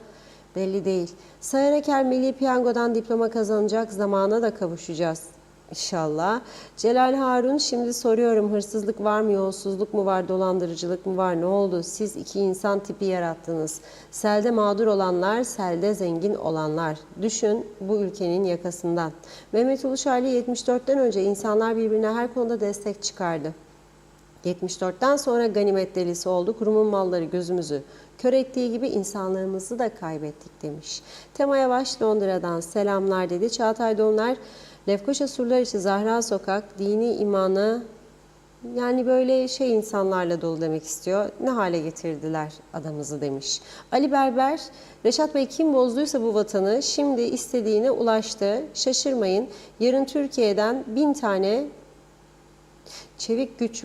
belli değil. Sayar Aker Milli Piyango'dan diploma kazanacak, zamana da kavuşacağız İnşallah. Celal Harun, şimdi soruyorum, hırsızlık var mı, yolsuzluk mu var, dolandırıcılık mı var, ne oldu? Siz iki insan tipi yarattınız. Selde mağdur olanlar, selde zengin olanlar. Düşün bu ülkenin yakasından. Mehmet Uluşaylı 74'ten önce insanlar birbirine her konuda destek çıkardı. 74'ten sonra ganimet delisi oldu. Kurumun malları gözümüzü kör ettiği gibi insanlığımızı da kaybettik demiş. Tema Yavaş Londra'dan selamlar dedi. Çağatay Donlar, Lefkoşa Surlar içi Zahra Sokak, dini imanı yani böyle şey insanlarla dolu demek istiyor. Ne hale getirdiler adamızı demiş. Ali Berber, Reşat Bey kim bozduysa bu vatanı şimdi istediğine ulaştı. Şaşırmayın, yarın Türkiye'den 1000 tane çevik güç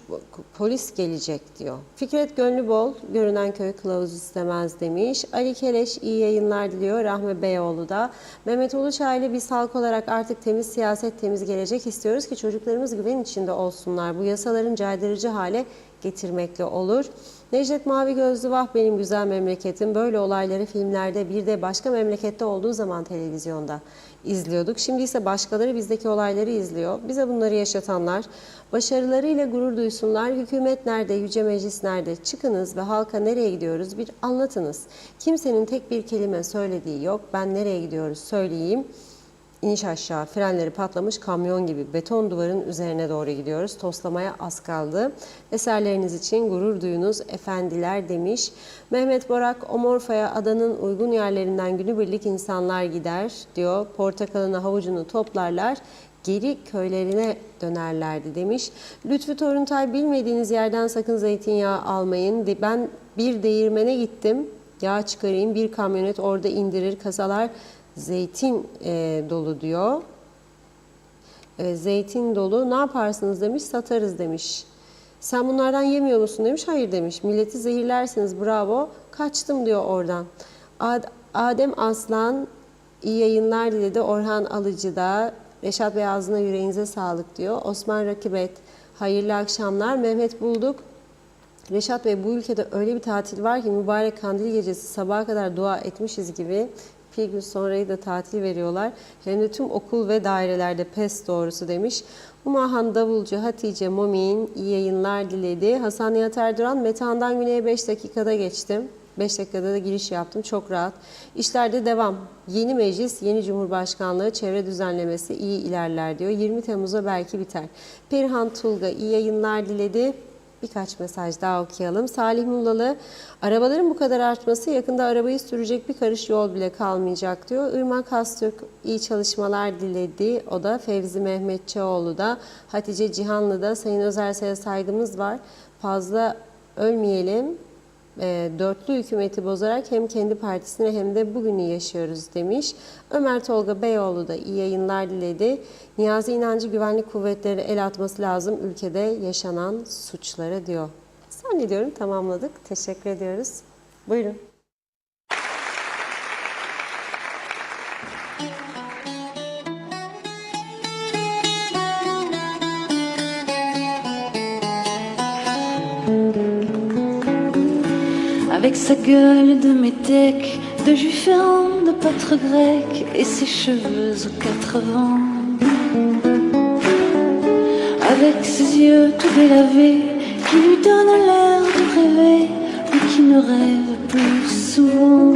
polis gelecek diyor. Fikret Gönlübol, görünen köy kılavuz istemez demiş. Ali Keleş iyi yayınlar diliyor. Rahmi Beyoğlu da. Mehmet Uluçaylı, biz halk olarak artık temiz siyaset, temiz gelecek istiyoruz ki çocuklarımız güven içinde olsunlar. Bu yasaların caydırıcı hale getirmekle olur. Necdet Mavi Gözlü, vah benim güzel memleketim. Böyle olayları filmlerde, bir de başka memlekette olduğu zaman televizyonda izliyorduk. Şimdi ise başkaları bizdeki olayları izliyor. Bize bunları yaşatanlar başarılarıyla gurur duysunlar. Hükümet nerede, yüce meclis nerede? Çıkınız ve halka nereye gidiyoruz bir anlatınız. Kimsenin tek bir kelime söylediği yok. Ben nereye gidiyoruz söyleyeyim. İniş aşağı, frenleri patlamış kamyon gibi beton duvarın üzerine doğru gidiyoruz. Toslamaya az kaldı. Eserleriniz için gurur duyunuz efendiler demiş. Mehmet Borak, Omorfa'ya adanın uygun yerlerinden günübirlik insanlar gider diyor. Portakalını, havucunu toplarlar, geri köylerine dönerlerdi demiş. Lütfü Toruntay, bilmediğiniz yerden sakın zeytinyağı almayın. Ben bir değirmene gittim, yağ çıkarayım, bir kamyonet orada indirir, kasalar zeytin dolu diyor. Zeytin dolu, ne yaparsınız demiş, satarız demiş. Sen bunlardan yemiyor musun demiş, hayır demiş. Milleti zehirlersiniz, bravo, kaçtım diyor oradan. Adem Aslan, iyi yayınlar diledi. Orhan Alıcı da, Reşat Bey ağzına yüreğinize sağlık diyor. Osman Rakibet, hayırlı akşamlar. Mehmet Bulduk, Reşat Bey bu ülkede öyle bir tatil var ki mübarek kandil gecesi sabaha kadar dua etmişiz gibi. Bir gün sonrayı da tatil veriyorlar. Hem de tüm okul ve dairelerde pes doğrusu demiş. Umahan Davulcu, Hatice Momin iyi yayınlar diledi. Hasan Nihat Erduran, Metehan'dan Güney'e 5 dakikada geçtim. 5 dakikada da giriş yaptım. Çok rahat. İşlerde devam. Yeni meclis, yeni cumhurbaşkanlığı, çevre düzenlemesi iyi ilerler diyor. 20 Temmuz'a belki biter. Perihan Tulga iyi yayınlar diledi. Birkaç mesaj daha okuyalım. Salih Mullalı, arabaların bu kadar artması yakında arabayı sürecek bir karış yol bile kalmayacak diyor. Irmak Hastürk iyi çalışmalar diledi. O da Fevzi Mehmetçioğlu da, Hatice Cihanlı da, Sayın Özersel'e saygımız var. Fazla ölmeyelim. Dörtlü hükümeti bozarak hem kendi partisine hem de bugünü yaşıyoruz demiş. Ömer Tolga Beyoğlu da iyi yayınlar diledi. Niyazi İnancı, güvenlik kuvvetleri el atması lazım ülkede yaşanan suçlara diyor. Zannediyorum tamamladık. Teşekkür ediyoruz. Buyurun. Avec sa gueule de métèque, de juif errant, de pâtre grec, et ses cheveux aux 4 vents. Avec ses yeux tout délavés, qui lui donnent l'air de rêver, lui qui ne rêve plus souvent.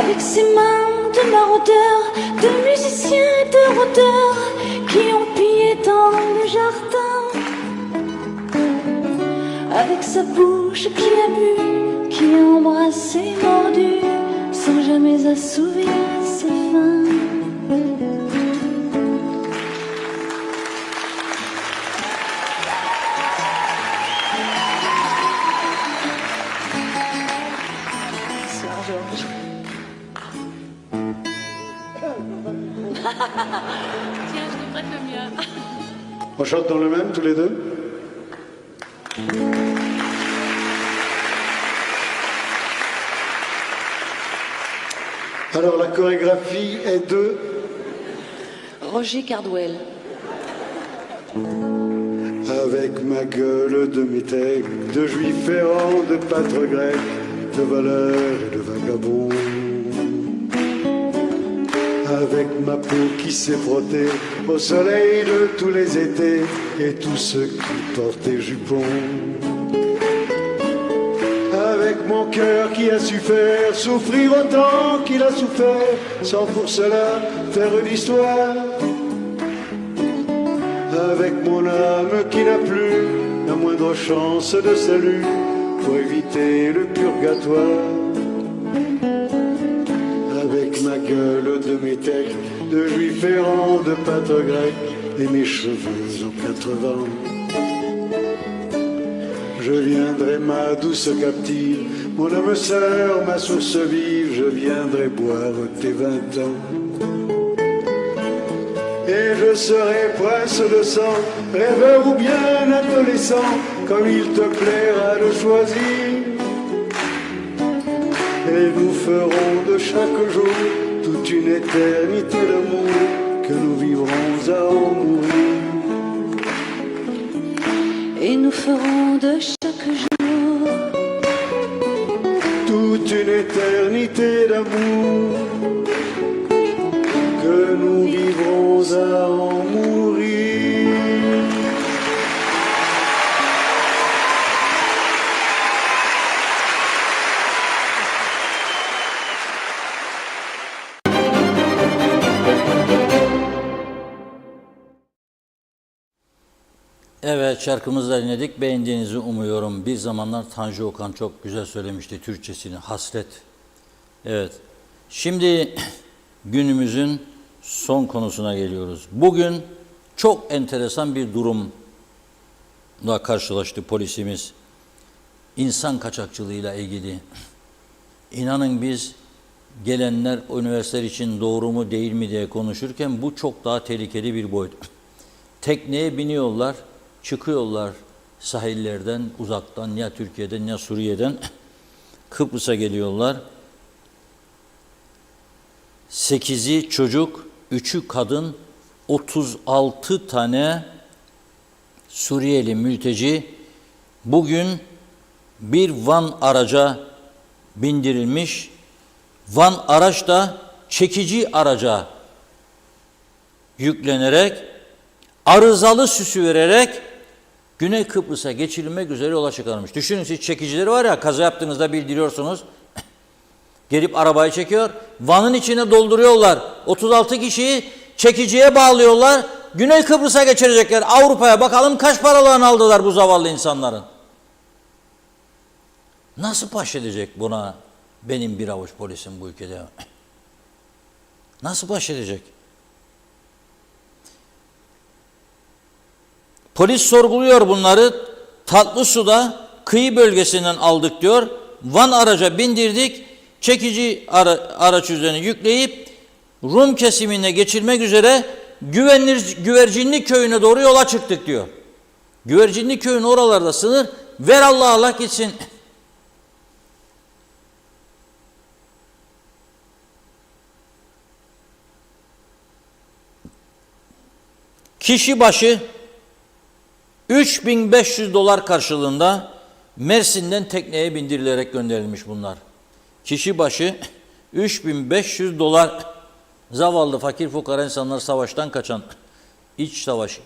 Avec ses mains de maraudeurs, de musiciens et de rôdeurs, qui ont pillé dans le jardin. Avec sa bouche qui a bu, qui a embrassé, mordu, sans jamais assouvir sa faim. Bonsoir Georges. Tiens, je te prête le mien. On chante dans le même tous les deux? Alors la chorégraphie est de Roger Cardwell. avec ma gueule de métèque, de juif errant, de pâtre grec, de voleur et de vagabond. avec ma peau qui s'est frottée au soleil de tous les étés et tous ceux qui portaient jupons. Avec mon cœur qui a su faire souffrir autant qu'il a souffert, sans pour cela faire une histoire. Avec mon âme qui n'a plus la moindre chance de salut pour éviter le purgatoire. Avec ma gueule de métèque, de juif errant, de pâtre grec et mes cheveux en 80. Je viendrai ma douce captive, mon âme sœur, ma source vive, je viendrai boire tes 20 ans. Et je serai prince de sang, rêveur ou bien adolescent, comme il te plaira de choisir. Et nous ferons de chaque jour toute une éternité d'amour que nous vivrons à en mourir. Et nous ferons de chaque jour Toute une éternité d'amour que nous vivrons à en mourir. Evet, şarkımızı da dinledik. Beğendiğinizi umuyorum. Bir zamanlar Tanju Okan çok güzel söylemişti Türkçesini. Hasret. Evet. Şimdi günümüzün son konusuna geliyoruz. Bugün çok enteresan bir durumla karşılaştı polisimiz. İnsan kaçakçılığıyla ilgili. İnanın biz gelenler üniversiteler için doğru mu değil mi diye konuşurken bu çok daha tehlikeli bir boyut. Tekneye biniyorlar, çıkıyorlar sahillerden, uzaktan ya Türkiye'den ya Suriye'den Kıbrıs'a geliyorlar. 8'i çocuk, 3'ü kadın, 36 tane Suriyeli mülteci bugün bir van araca bindirilmiş. Van araç da çekici araca yüklenerek, arızalı süsü vererek Güney Kıbrıs'a geçirilmek üzere yola çıkarılmış. Düşünün siz çekicileri var ya, kaza yaptığınızda bildiriyorsunuz. Gelip arabayı çekiyor. Vanın içine dolduruyorlar. 36 kişiyi çekiciye bağlıyorlar. Güney Kıbrıs'a geçirecekler. Avrupa'ya bakalım kaç paralarını aldılar bu zavallı insanların. Nasıl baş edecek buna benim bir avuç polisim bu ülkede? Nasıl baş edecek? Polis sorguluyor bunları. Tatlısu'da kıyı bölgesinden aldık diyor. Van araca bindirdik. Çekici araç üzerine yükleyip Rum kesimine geçirmek üzere Güvercinli köyüne doğru yola çıktık diyor. Güvercinli köyün oralarda sınır. Ver Allah Allah gitsin. Kişi başı 3.500 dolar karşılığında Mersin'den tekneye bindirilerek gönderilmiş bunlar. Kişi başı 3.500 dolar. Zavallı fakir fukara insanlar, savaştan kaçan, iç savaş,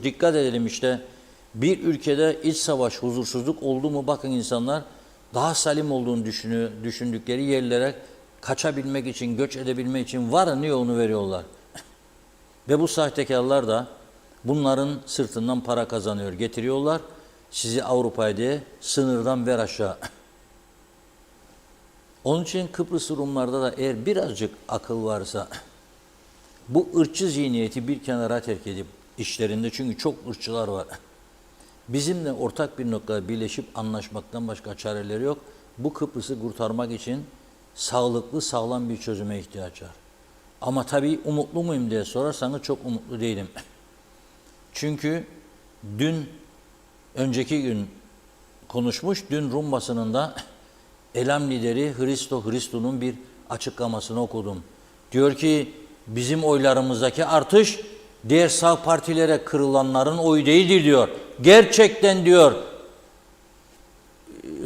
dikkat edelim işte, bir ülkede iç savaş, huzursuzluk oldu mu bakın insanlar daha salim olduğunu düşündükleri yerlere kaçabilmek için, göç edebilmek için varını yoğunu veriyorlar. Ve bu sahtekarlar da bunların sırtından para kazanıyor, getiriyorlar. Sizi Avrupa'ya diye sınırdan ver aşağı. Onun için Kıbrıs Rumlarda da eğer birazcık akıl varsa bu ırkçı zihniyeti bir kenara terk edip işlerinde, çünkü çok ırkçılar var. Bizimle ortak bir noktada birleşip anlaşmaktan başka çareleri yok. Bu Kıbrıs'ı kurtarmak için sağlıklı, sağlam bir çözüme ihtiyaç var. Ama tabii umutlu muyum diye sorarsanız çok umutlu değilim. Çünkü önceki gün konuşmuş, dün Rum basınında Elam lideri Hristo'nun bir açıklamasını okudum. Diyor ki bizim oylarımızdaki artış diğer sağ partilere kırılanların oyu değildir diyor. Gerçekten diyor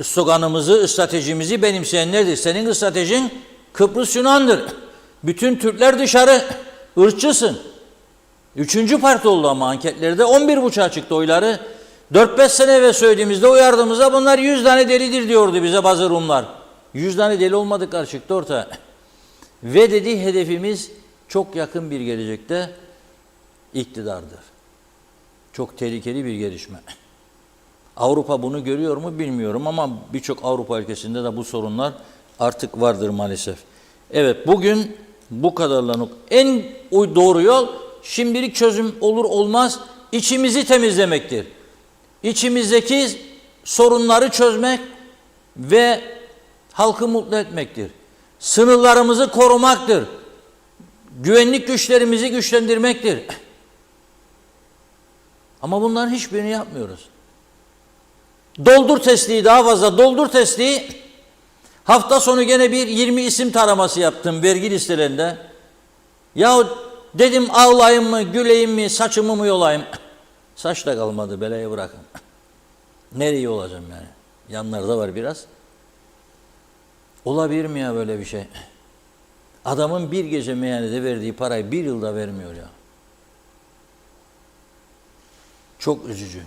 sloganımızı, stratejimizi benimseyenlerdir. Senin stratejin Kıbrıs Yunan'dır. Bütün Türkler dışarı. Irkçısın. 3. parti oldu ama anketlerde 11,5'a çıktı oyları. 4-5 sene evvel söylediğimizde uyardığımızda bunlar 100 tane delidir diyordu bize bazı Rumlar. 100 tane deli olmadıkları çıktı ortaya. Ve dedi hedefimiz çok yakın bir gelecekte iktidardır. Çok tehlikeli bir gelişme. Avrupa bunu görüyor mu bilmiyorum ama birçok Avrupa ülkesinde de bu sorunlar artık vardır maalesef. Evet, bugün bu kadarla en doğru yol şimdilik çözüm olur olmaz içimizi temizlemektir. İçimizdeki sorunları çözmek ve halkı mutlu etmektir. Sınırlarımızı korumaktır. Güvenlik güçlerimizi güçlendirmektir. Ama bunların hiçbirini yapmıyoruz. Doldur testiyi, daha fazla doldur testiyi. Hafta sonu gene bir 20 isim taraması yaptım vergi listelerinde. Ya dedim ağlayayım mı, güleyim mi, saçımı mı yolayım? Saç da kalmadı, belayı bırakın. Nereye yolacağım yani? Yanlarda var biraz. Olabilir mi ya böyle bir şey? Adamın bir gece meyhanede verdiği parayı bir yılda vermiyor ya. Çok üzücü.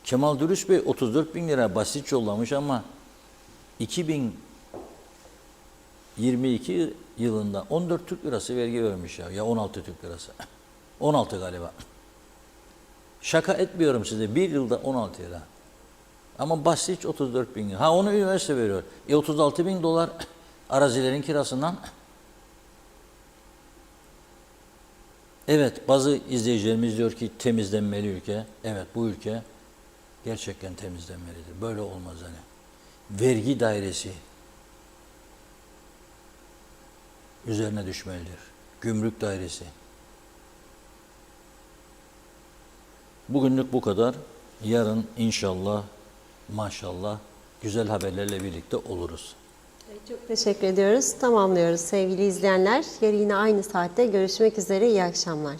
Kemal Dürüst Bey 34 bin lira basit yollamış ama 2022 yılında 14 Türk lirası vergi vermiş ya. Ya 16 Türk lirası. 16 galiba. Şaka etmiyorum size. Bir yılda 16 lira. Ama basit 34 bin lira. Ha onu üniversite veriyor. 36 bin dolar arazilerin kirasından. Evet, bazı izleyicilerimiz diyor ki temizlenmeli ülke. Evet, bu ülke gerçekten temizlenmelidir. Böyle olmaz hani. Vergi dairesi üzerine düşmelidir. Gümrük dairesi. Bugünlük bu kadar. Yarın inşallah, maşallah güzel haberlerle birlikte oluruz. Çok teşekkür ediyoruz. Tamamlıyoruz sevgili izleyenler. Yarın yine aynı saatte görüşmek üzere. İyi akşamlar.